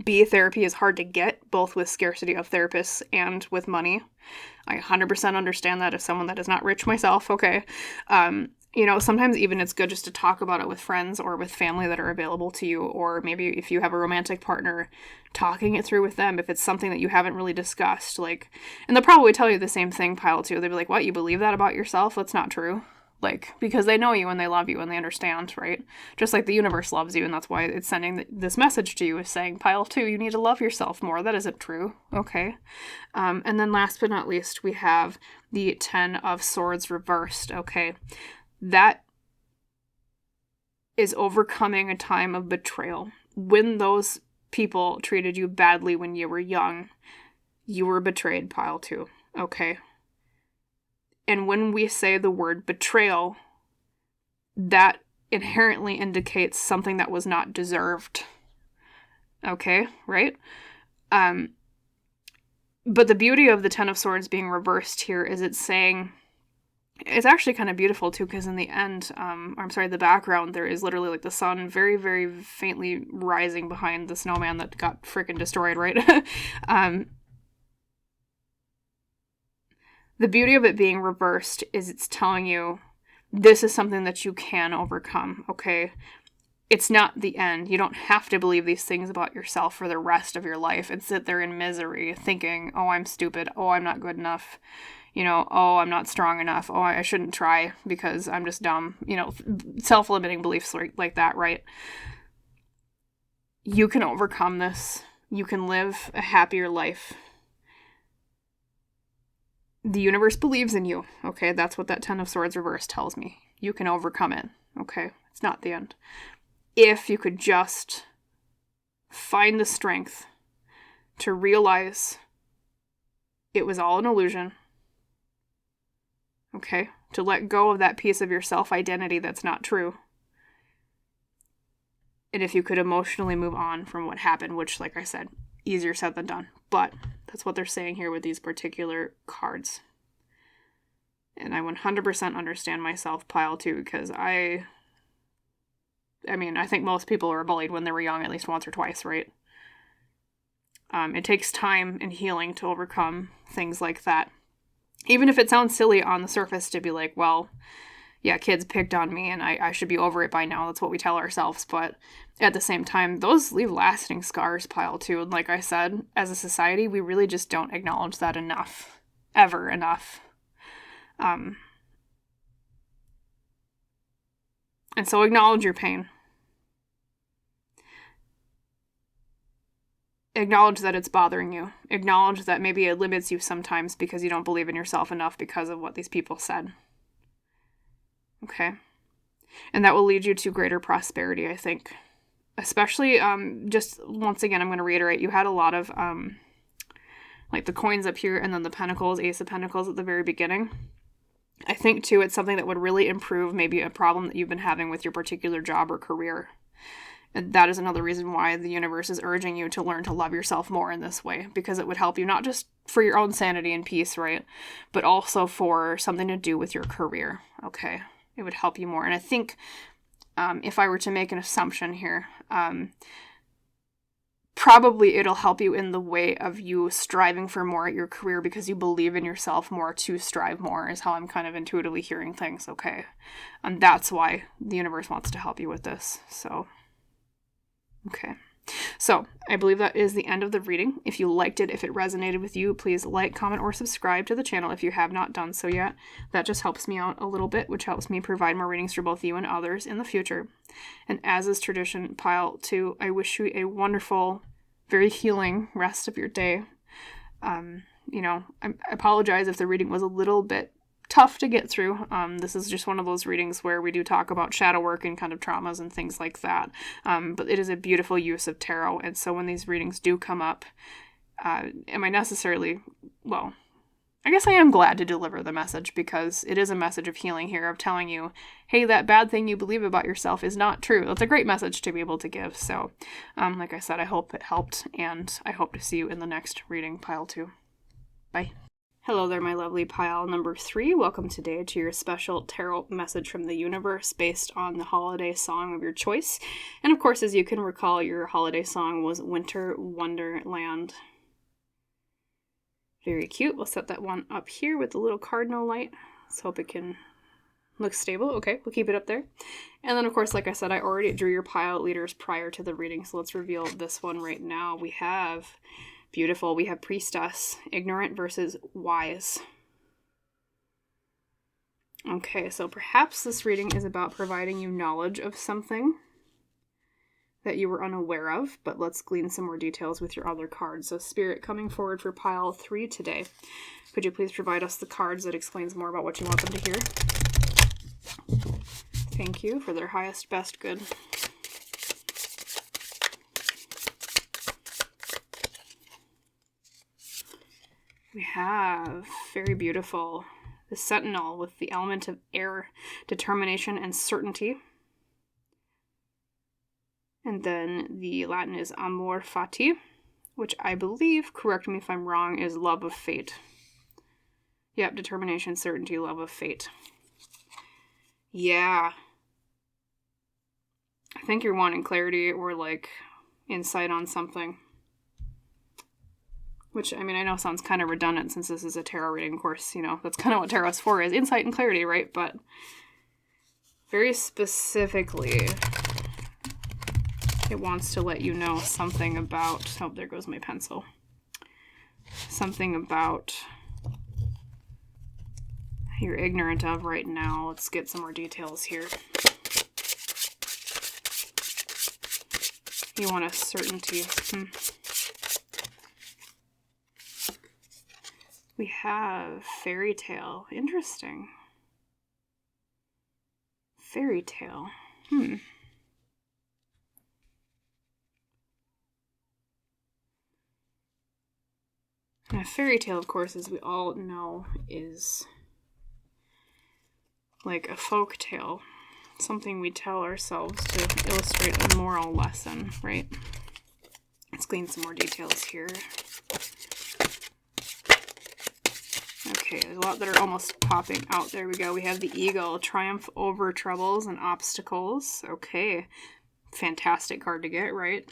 B, therapy is hard to get, both with scarcity of therapists and with money. I 100% understand that as someone that is not rich myself, okay? Sometimes even it's good just to talk about it with friends or with family that are available to you, or maybe if you have a romantic partner, talking it through with them if it's something that you haven't really discussed. And they'll probably tell you the same thing, pile 2. They'll be like, what, you believe that about yourself? That's not true. Because they know you and they love you and they understand, right? Just like the universe loves you, and that's why it's sending this message to you, is saying, pile 2, you need to love yourself more. That isn't true, okay? And then last but not least, we have the 10 of Swords reversed, okay? that is overcoming a time of betrayal. When those people treated you badly when you were young, you were betrayed, pile 2, okay? And when we say the word betrayal, that inherently indicates something that was not deserved. Okay, right? But the beauty of the Ten of Swords being reversed here is it's saying, it's actually kind of beautiful too, because in the end, the background, there is literally like the sun very, very faintly rising behind the snowman that got freaking destroyed, right? The beauty of it being reversed is it's telling you this is something that you can overcome, okay? It's not the end. You don't have to believe these things about yourself for the rest of your life and sit there in misery thinking, oh, I'm stupid. Oh, I'm not good enough. Oh, I'm not strong enough. Oh, I shouldn't try because I'm just dumb. Self-limiting beliefs like that, right? You can overcome this. You can live a happier life. The universe believes in you, okay? That's what that Ten of Swords reverse tells me. You can overcome it, okay? It's not the end. If you could just find the strength to realize it was all an illusion, okay? To let go of that piece of your self-identity that's not true. And if you could emotionally move on from what happened, which, like I said, easier said than done. But that's what they're saying here with these particular cards. And I 100% understand myself, pile 2, because I think most people were bullied when they were young at least once or twice, right? It takes time and healing to overcome things like that. Even if it sounds silly on the surface to be like, well, yeah, kids picked on me and I should be over it by now. That's what we tell ourselves. But at the same time, those leave lasting scars, pile 2. And like I said, as a society, we really just don't acknowledge that enough. Ever enough. And so acknowledge your pain. Acknowledge that it's bothering you. Acknowledge that maybe it limits you sometimes because you don't believe in yourself enough because of what these people said. Okay? And that will lead you to greater prosperity, I think. Especially, just once again, I'm going to reiterate, you had a lot of, like the coins up here and then the pentacles, Ace of Pentacles at the very beginning. I think, too, it's something that would really improve maybe a problem that you've been having with your particular job or career. And that is another reason why the universe is urging you to learn to love yourself more in this way, because it would help you not just for your own sanity and peace, right? But also for something to do with your career, okay? It would help you more. And I think if I were to make an assumption here, probably it'll help you in the way of you striving for more at your career because you believe in yourself more to strive more is how I'm kind of intuitively hearing things, okay? And that's why the universe wants to help you with this, so... Okay, so I believe that is the end of the reading. If you liked it, if it resonated with you, please like, comment, or subscribe to the channel if you have not done so yet. That just helps me out a little bit, which helps me provide more readings for both you and others in the future. And as is tradition, pile 2, I wish you a wonderful, very healing rest of your day. I apologize if the reading was a little bit tough to get through. This is just one of those readings where we do talk about shadow work and kind of traumas and things like that. But it is a beautiful use of tarot. And so when these readings do come up, am I necessarily, well, I guess I am glad to deliver the message because it is a message of healing here, of telling you, hey, that bad thing you believe about yourself is not true. That's a great message to be able to give. So, like I said, I hope it helped, and I hope to see you in the next reading, pile 2. Bye. Hello there, my lovely pile number 3. Welcome today to your special tarot message from the universe based on the holiday song of your choice. And of course, as you can recall, your holiday song was Winter Wonderland. Very cute. We'll set that one up here with the little cardinal light. Let's hope it can look stable. Okay, we'll keep it up there. And then, of course, like I said, I already drew your pile leaders prior to the reading, so let's reveal this one right now. We have... Beautiful. We have Priestess, ignorant versus wise. Okay, so perhaps this reading is about providing you knowledge of something that you were unaware of, but let's glean some more details with your other cards. So Spirit, coming forward for pile 3 today, could you please provide us the cards that explains more about what you want them to hear? Thank you for their highest best good. We have, very beautiful, the Sentinel with the element of air, determination, and certainty. And then the Latin is Amor Fati, which I believe, correct me if I'm wrong, is love of fate. Yep, determination, certainty, love of fate. Yeah. I think you're wanting clarity or, like, insight on something. Which, I mean, I know sounds kind of redundant since this is a tarot reading. Of course, you know, that's kind of what tarot's for, is insight and clarity, right? But very specifically, it wants to let you know something about... Oh, there goes my pencil. Something about you're ignorant of right now. Let's get some more details here. You want a certainty. We have fairy tale. Interesting. Fairy tale. And a fairy tale, of course, as we all know, is like a folk tale. Something we tell ourselves to illustrate a moral lesson, right? Let's glean some more details here. Okay, there's a lot that are almost popping out. There we go. We have the Eagle, triumph over troubles and obstacles. Okay, fantastic card to get, right?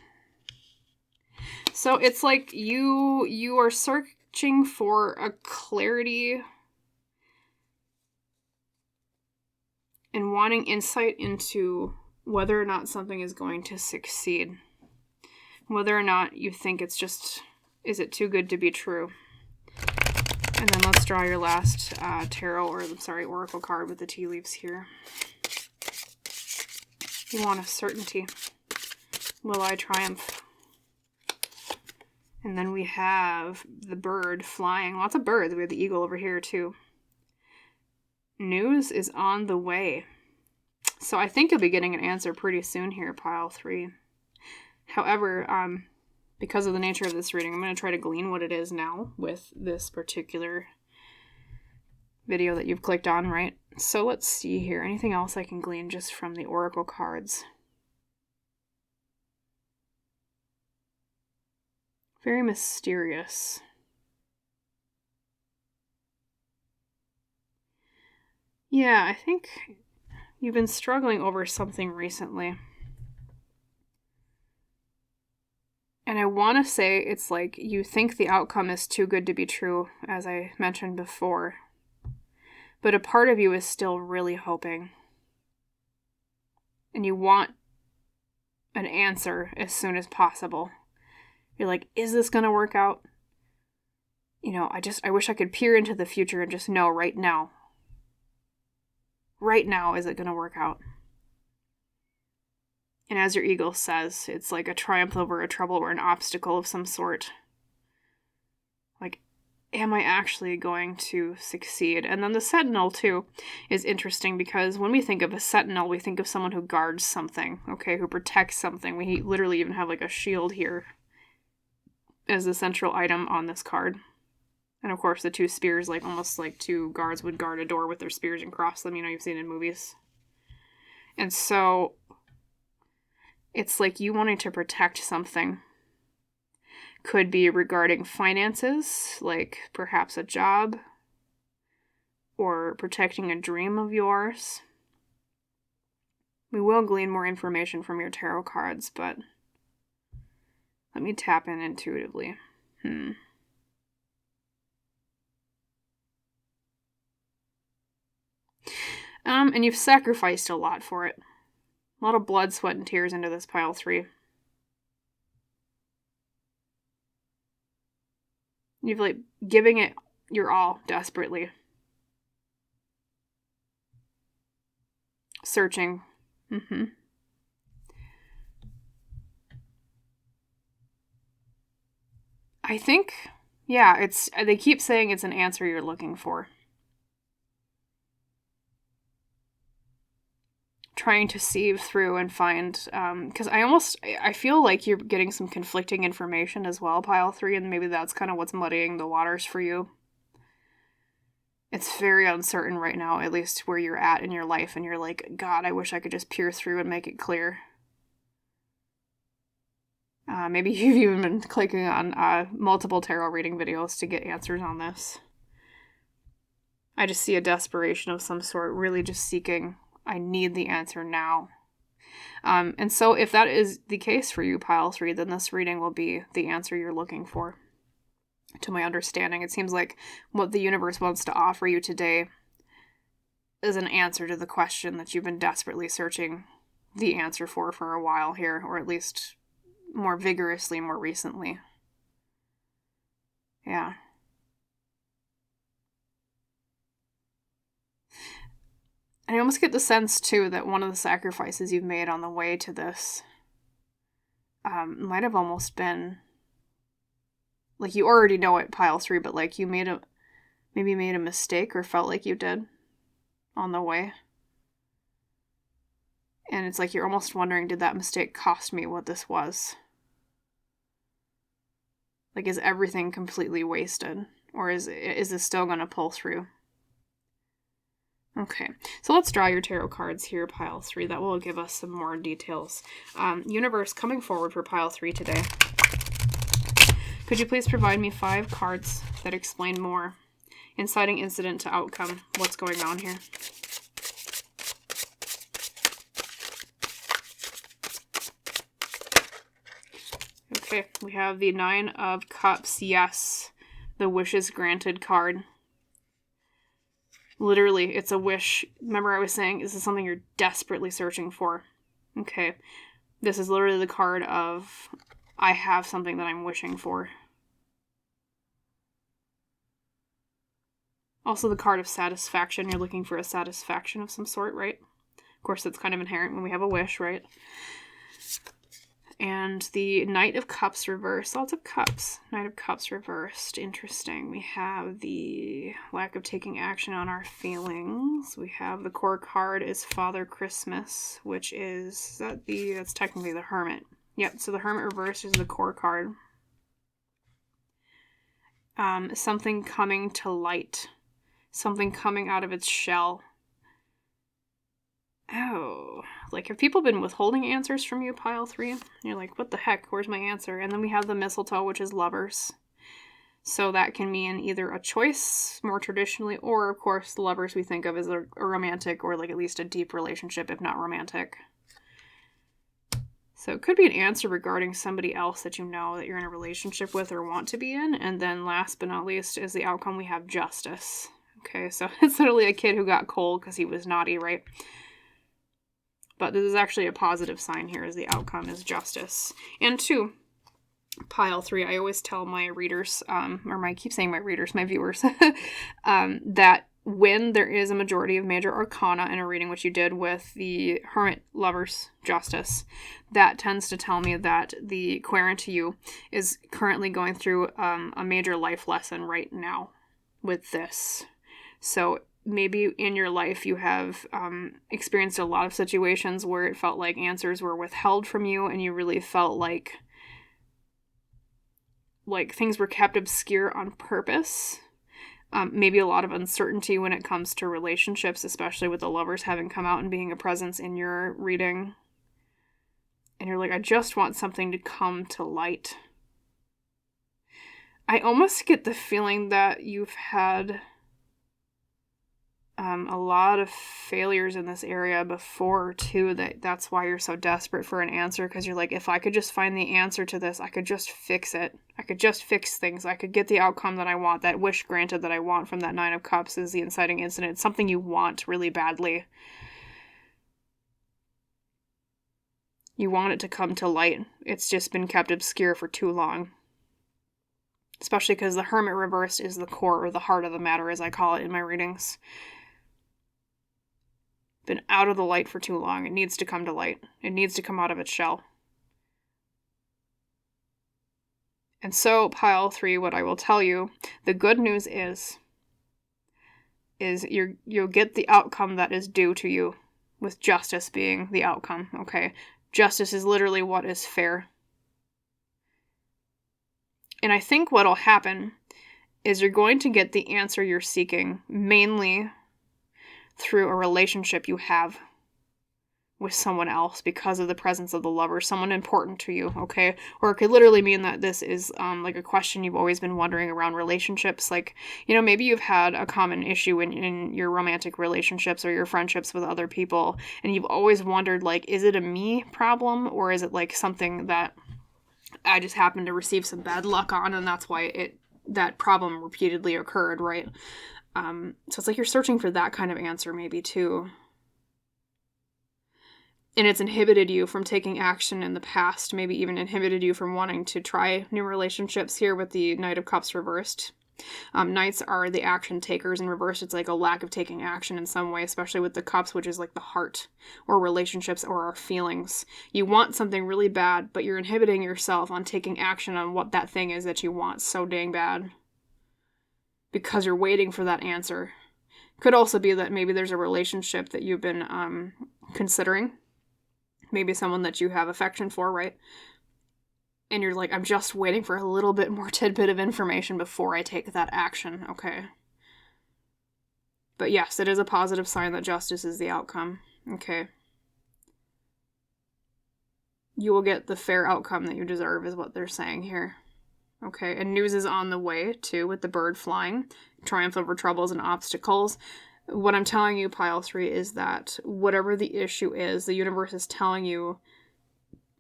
So it's like you are searching for a clarity and wanting insight into whether or not something is going to succeed. Whether or not you think it's just, is it too good to be true? And then let's draw your last oracle card with the tea leaves here. You want a certainty. Will I triumph? And then we have the bird flying. Lots of birds. We have the eagle over here too. News is on the way. So I think you'll be getting an answer pretty soon here, pile 3. However, because of the nature of this reading, I'm going to try to glean what it is now with this particular video that you've clicked on, right? So let's see here. Anything else I can glean just from the oracle cards? Very mysterious. Yeah, I think you've been struggling over something recently. And I want to say it's like you think the outcome is too good to be true, as I mentioned before. But a part of you is still really hoping. And you want an answer as soon as possible. You're like, is this going to work out? You know, I wish I could peer into the future and just know right now. Right now, is it going to work out? And as your eagle says, it's like a triumph over a trouble or an obstacle of some sort. Like, am I actually going to succeed? And then the sentinel, too, is interesting because when we think of a sentinel, we think of someone who guards something, okay, who protects something. We literally even have like a shield here as the central item on this card. And of course, the 2 spears, like almost like 2 guards would guard a door with their spears and cross them. You know, you've seen in movies. And so it's like you wanting to protect something. Could be regarding finances, like perhaps a job, or protecting a dream of yours. We will glean more information from your tarot cards, but let me tap in intuitively. And you've sacrificed a lot for it. A lot of blood, sweat, and tears into this pile 3. You've like giving it your all desperately. Searching. I think, yeah, they keep saying it's an answer you're looking for. trying to sieve through and find, because I feel like you're getting some conflicting information as well, pile 3, and maybe that's kind of what's muddying the waters for you. It's very uncertain right now, at least where you're at in your life, and you're like, God, I wish I could just peer through and make it clear. Maybe you've even been clicking on multiple tarot reading videos to get answers on this. I just see a desperation of some sort, really just seeking, I need the answer now. And so if that is the case for you, pile 3, then this reading will be the answer you're looking for. To my understanding, it seems like what the universe wants to offer you today is an answer to the question that you've been desperately searching the answer for a while here, or at least more vigorously more recently. Yeah. And I almost get the sense, too, that one of the sacrifices you've made on the way to this might have almost been, like, you already know it, pile 3, but, like, you maybe made a mistake or felt like you did on the way. And it's like you're almost wondering, did that mistake cost me what this was? Like, is everything completely wasted? Or is this still going to pull through? Okay, so let's draw your tarot cards here, pile 3. That will give us some more details. Universe, coming forward for pile 3 today. Could you please provide me 5 cards that explain more? Inciting incident to outcome. What's going on here? Okay, we have the 9 of Cups. Yes, the wishes granted card. Literally, it's a wish. Remember I was saying this is something you're desperately searching for. Okay, this is literally the card of, I have something that I'm wishing for. Also the card of satisfaction. You're looking for a satisfaction of some sort, right? Of course, that's kind of inherent when we have a wish, right? And the Knight of Cups reversed. Lots of cups. Knight of Cups reversed. Interesting. We have the lack of taking action on our feelings. We have the core card is Father Christmas, which is, that's technically the Hermit. Yep, so the Hermit reversed is the core card. Something coming to light. Something coming out of its shell. Oh, like, have people been withholding answers from you, pile 3? You're like, what the heck, where's my answer? And then we have the mistletoe, which is lovers. So that can mean either a choice, more traditionally, or, of course, the lovers we think of as a romantic, or, like, at least a deep relationship, if not romantic. So it could be an answer regarding somebody else that you know that you're in a relationship with or want to be in. And then last but not least is the outcome, we have justice. Okay, so it's literally a kid who got cold because he was naughty, right? But this is actually a positive sign here, as the outcome is justice. And 2, pile 3, I always tell my readers, I keep saying my readers, my viewers, that when there is a majority of major arcana in a reading, which you did with the Hermit, Lovers, Justice, that tends to tell me that the querent to you is currently going through a major life lesson right now with this. So maybe in your life you have experienced a lot of situations where it felt like answers were withheld from you, and you really felt like things were kept obscure on purpose. Maybe a lot of uncertainty when it comes to relationships, especially with the lovers having come out and being a presence in your reading. And you're like, I just want something to come to light. I almost get the feeling that you've had a lot of failures in this area before, too, that's why you're so desperate for an answer, because you're like, if I could just find the answer to this, I could just fix it. I could just fix things. I could get the outcome that I want, that wish granted that I want from that 9 of Cups is the inciting incident. It's something you want really badly. You want it to come to light. It's just been kept obscure for too long. Especially because the Hermit reversed is the core, or the heart of the matter, as I call it in my readings. Been out of the light for too long. It needs to come to light. It needs to come out of its shell. And so, pile 3, what I will tell you, the good news is you'll get the outcome that is due to you with justice being the outcome, okay? Justice is literally what is fair. And I think what'll happen is you're going to get the answer you're seeking, mainly through a relationship you have with someone else because of the presence of the lover, someone important to you, okay? Or it could literally mean that this is like a question you've always been wondering around relationships. Like, you know, maybe you've had a common issue in your romantic relationships or your friendships with other people, and you've always wondered, like, is it a me problem, or is it like something that I just happened to receive some bad luck on, and that's why that problem repeatedly occurred, right? So it's like you're searching for that kind of answer maybe too. And it's inhibited you from taking action in the past, maybe even inhibited you from wanting to try new relationships here with the Knight of Cups reversed. Knights are the action takers in reverse. It's like a lack of taking action in some way, especially with the cups, which is like the heart or relationships or our feelings. You want something really bad, but you're inhibiting yourself on taking action on what that thing is that you want so dang bad because you're waiting for that answer. Could also be that maybe there's a relationship that you've been considering. Maybe someone that you have affection for, right? And you're like, I'm just waiting for a little bit more tidbit of information before I take that action, okay? But yes, it is a positive sign that justice is the outcome, okay? You will get the fair outcome that you deserve is what they're saying here, okay? And news is on the way, too, with the bird flying. Triumph over troubles and obstacles. What I'm telling you, Pile 3, is that whatever the issue is, the universe is telling you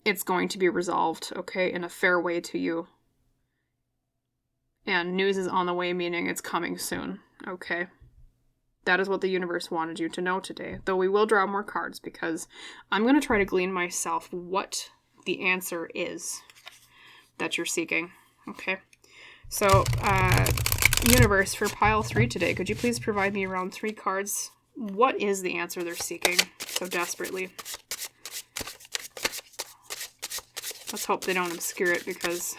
it's going to be resolved, okay, in a fair way to you. And news is on the way, meaning it's coming soon, okay? That is what the universe wanted you to know today. Though we will draw more cards because I'm going to try to glean myself what the answer is that you're seeking, okay? So, universe, for Pile 3 today, could you please provide me around 3 cards? What is the answer they're seeking so desperately? Let's hope they don't obscure it, because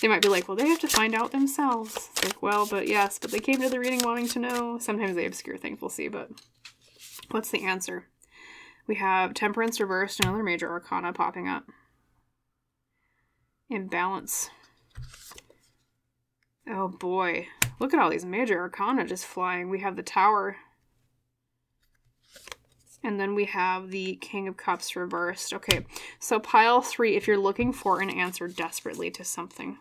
they might be like, well, they have to find out themselves. It's like, well, but they came to the reading wanting to know. Sometimes they obscure things, we'll see, but what's the answer? We have Temperance reversed, another major arcana popping up. Imbalance. Oh boy, look at all these major arcana just flying. We have the Tower. And then we have the King of Cups reversed. Okay, so Pile 3, if you're looking for an answer desperately to something,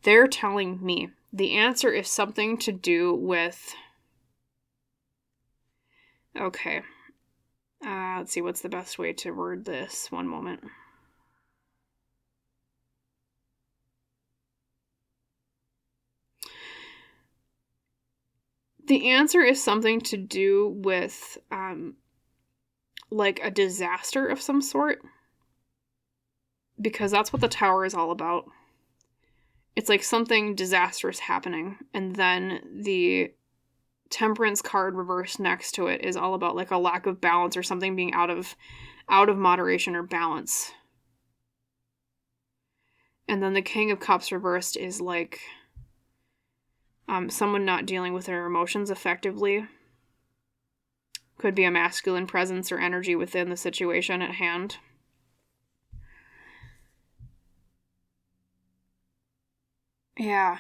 they're telling me the answer is something to do with... Okay. Let's see, what's the best way to word this? One moment. The answer is something to do with, like a disaster of some sort. Because that's what the Tower is all about. It's like something disastrous happening. And then the Temperance card reversed next to it is all about like a lack of balance or something being out of moderation or balance. And then the King of Cups reversed is like... someone not dealing with their emotions effectively. Could be a masculine presence or energy within the situation at hand. Yeah.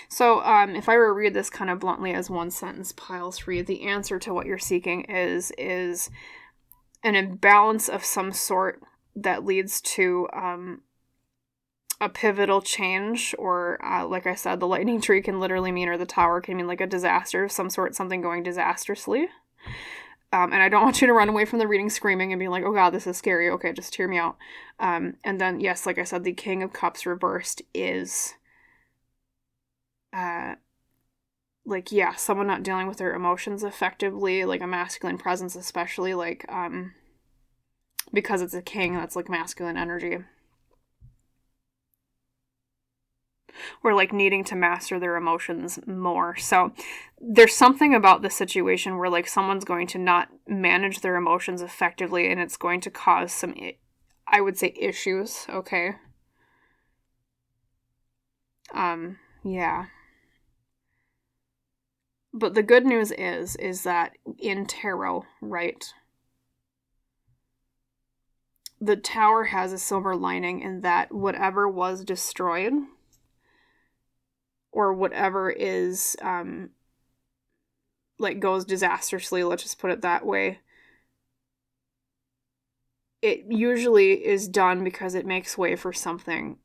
So, if I were to read this kind of bluntly as one sentence, Pile 3, the answer to what you're seeking is an imbalance of some sort that leads to, a pivotal change, or like I said, the lightning tree can literally mean, or the Tower can mean like a disaster of some sort, something going disastrously. And I don't want you to run away from the reading screaming and being like, oh god, this is scary. Okay, just hear me out. And then, yes, like I said, the King of Cups reversed is like, yeah, someone not dealing with their emotions effectively, like a masculine presence, especially like because it's a king, that's like masculine energy. Or like needing to master their emotions more. So there's something about the situation where like someone's going to not manage their emotions effectively, and it's going to cause some, I would say, issues, okay? Yeah. But the good news is that in tarot, right, the Tower has a silver lining in that whatever was destroyed, or whatever is, like, goes disastrously, let's just put it that way, it usually is done because it makes way for something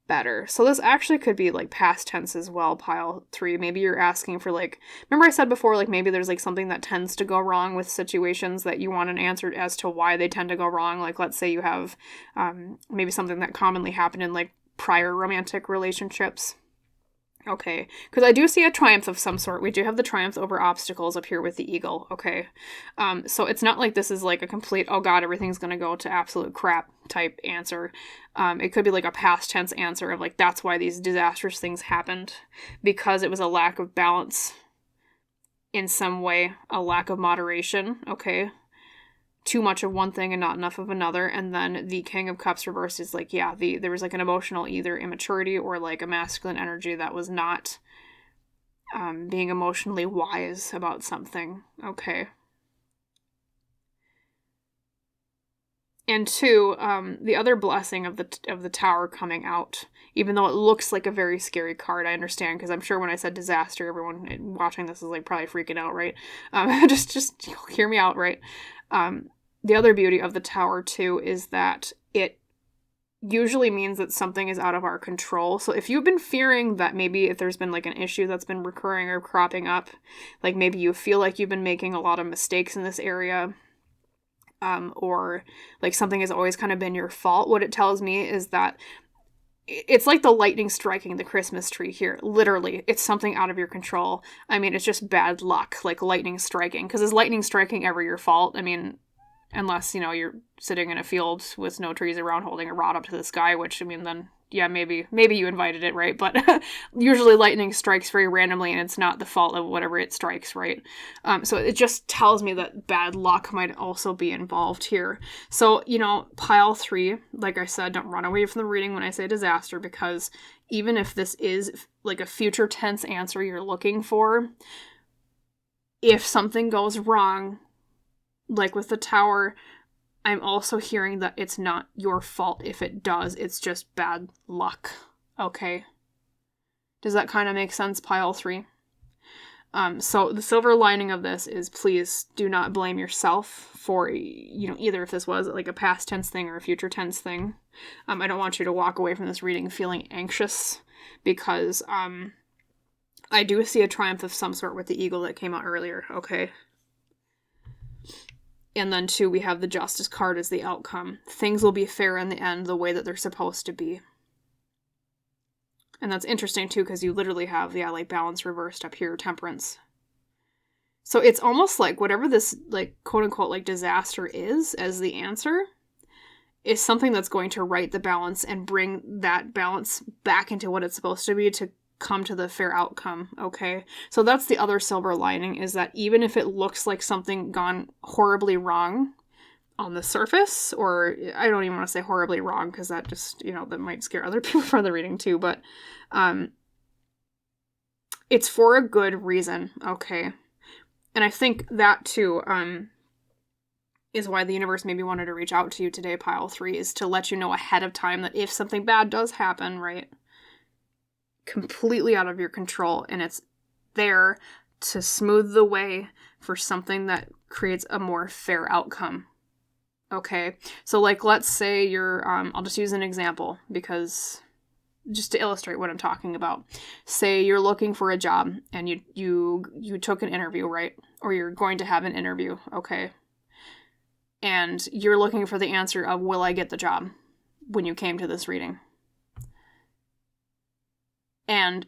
better. So this actually could be, like, past tense as well, pile 3. Maybe you're asking for, like, remember I said before, like, maybe there's, like, something that tends to go wrong with situations that you want an answer as to why they tend to go wrong. Like, let's say you have maybe something that commonly happened in, like, prior romantic relationships. Okay, because I do see a triumph of some sort. We do have the triumph over obstacles up here with the eagle, okay? So it's not like this is like a complete, oh god, everything's gonna go to absolute crap type answer. It could be like a past tense answer of like, that's why these disastrous things happened. Because it was a lack of balance in some way, a lack of moderation, okay? Too much of one thing and not enough of another. And then the King of Cups reversed is like, yeah, there was like an emotional either immaturity or like a masculine energy that was not being emotionally wise about something. Okay. And 2, the other blessing of the Tower coming out, even though it looks like a very scary card, I understand, because I'm sure when I said disaster, everyone watching this is like probably freaking out, right? Just hear me out, right? The other beauty of the Tower, too, is that it usually means that something is out of our control. So if you've been fearing that maybe if there's been like an issue that's been recurring or cropping up, like maybe you feel like you've been making a lot of mistakes in this area, or like something has always kind of been your fault, what it tells me is that it's like the lightning striking the Christmas tree here. Literally, it's something out of your control. I mean, it's just bad luck, like lightning striking. Because is lightning striking ever your fault? I mean, unless, you're sitting in a field with no trees around holding a rod up to the sky, which, I mean, then, yeah, maybe you invited it, right? But usually lightning strikes very randomly, and it's not the fault of whatever it strikes, right? So it just tells me that bad luck might also be involved here. So, pile 3, like I said, don't run away from the reading when I say disaster, because even if this is, like, a future tense answer you're looking for, if something goes wrong, like with the Tower, I'm also hearing that it's not your fault if it does. It's just bad luck. Okay? Does that kind of make sense, pile 3? So the silver lining of this is please do not blame yourself for, either if this was like a past tense thing or a future tense thing. I don't want you to walk away from this reading feeling anxious because I do see a triumph of some sort with the eagle that came out earlier, okay? And then 2, we have the Justice card as the outcome. Things will be fair in the end the way that they're supposed to be. And that's interesting, too, because you literally have, like balance reversed up here, Temperance. So it's almost like whatever this, like, quote-unquote, like, disaster is as the answer is something that's going to right the balance and bring that balance back into what it's supposed to be to come to the fair outcome, okay? So that's the other silver lining, is that even if it looks like something gone horribly wrong on the surface, or I don't even want to say horribly wrong, because that just, that might scare other people from the reading too, but it's for a good reason, okay? And I think that too is why the universe maybe wanted to reach out to you today, pile 3, is to let you know ahead of time that if something bad does happen, right, completely out of your control, and it's there to smooth the way for something that creates a more fair outcome. Okay, so like let's say you're I'll just use an example because just to illustrate what I'm talking about. Say you're looking for a job and you took an interview, right? Or you're going to have an interview, okay? And you're looking for the answer of will I get the job when you came to this reading. And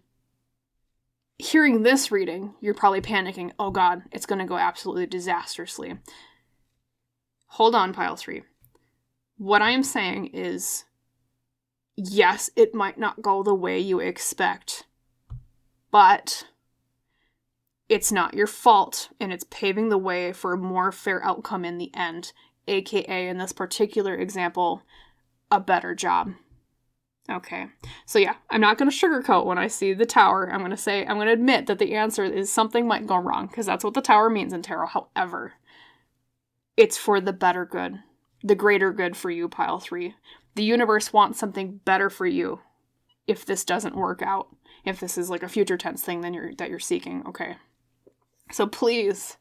hearing this reading, you're probably panicking, oh god, it's going to go absolutely disastrously. Hold on, pile 3. What I am saying is, yes, it might not go the way you expect, but it's not your fault, and it's paving the way for a more fair outcome in the end, aka, in this particular example, a better job. Okay, so yeah, I'm not going to sugarcoat when I see the Tower. I'm going to admit that the answer is something might go wrong, because that's what the Tower means in tarot. However, it's for the better good, the greater good for you, pile 3. The universe wants something better for you if this doesn't work out, if this is like a future tense thing that you're seeking, okay? So please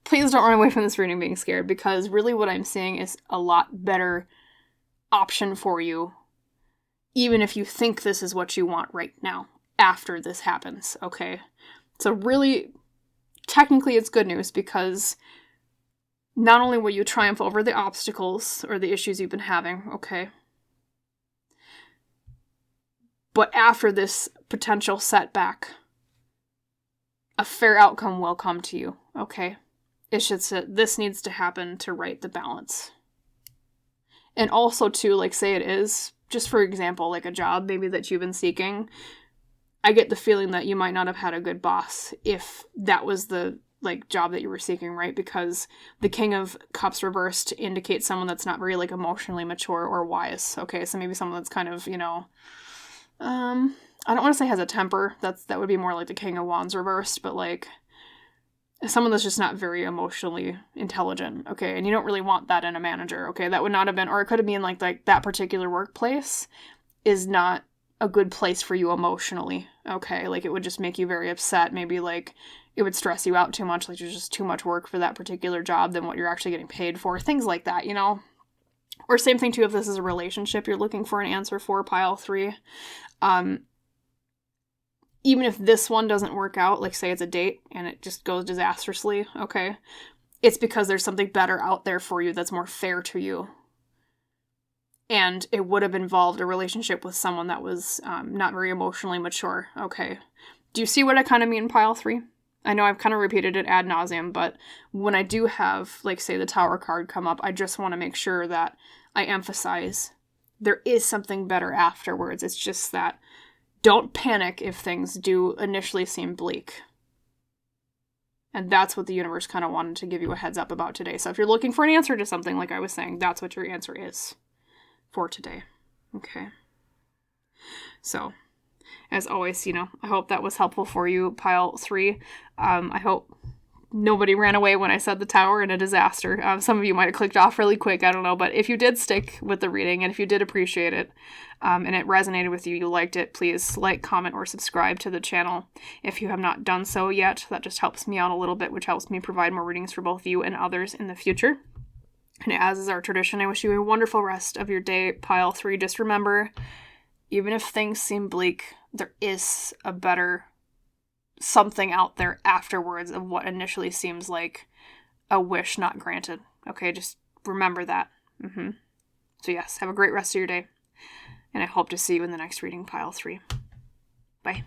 don't run away from this reading being scared, because really what I'm seeing is a lot better option for you, even if you think this is what you want right now, after this happens, okay? So really, technically it's good news, because not only will you triumph over the obstacles or the issues you've been having, okay? But after this potential setback, a fair outcome will come to you, okay? It's just that this needs to happen to right the balance. And also, too, like, say it is, just for example, like a job maybe that you've been seeking, I get the feeling that you might not have had a good boss if that was the, like, job that you were seeking, right? Because the King of Cups reversed indicates someone that's not very, like, emotionally mature or wise, okay? So maybe someone that's kind of, you know, I don't want to say has a temper. That would be more like the King of Wands reversed, but, like, someone that's just not very emotionally intelligent, okay? And you don't really want that in a manager, okay? That would not have been, or it could have been like that particular workplace is not a good place for you emotionally, okay? Like, it would just make you very upset. Maybe, like, it would stress you out too much. Like, there's just too much work for that particular job than what you're actually getting paid for. Things like that, you know? Or same thing, too, if this is a relationship you're looking for an answer for, pile 3. Even if this one doesn't work out, like say it's a date and it just goes disastrously, okay, it's because there's something better out there for you that's more fair to you. And it would have involved a relationship with someone that was not very emotionally mature, okay? Do you see what I kind of mean, pile 3? I know I've kind of repeated it ad nauseum, but when I do have, like, say, the Tower card come up, I just want to make sure that I emphasize there is something better afterwards. It's just that don't panic if things do initially seem bleak. And that's what the universe kind of wanted to give you a heads up about today. So if you're looking for an answer to something, like I was saying, that's what your answer is for today. Okay. So, as always, you know, I hope that was helpful for you, pile 3. I hope nobody ran away when I said the Tower in a disaster. Some of you might have clicked off really quick, I don't know, but if you did stick with the reading and if you did appreciate it, and it resonated with you, you liked it, please like, comment, or subscribe to the channel. If you have not done so yet, that just helps me out a little bit, which helps me provide more readings for both you and others in the future. And as is our tradition, I wish you a wonderful rest of your day, pile 3. Just remember, even if things seem bleak, there is a better something out there afterwards of what initially seems like a wish not granted. Okay, just remember that. So yes, have a great rest of your day. And I hope to see you in the next reading, pile 3. Bye.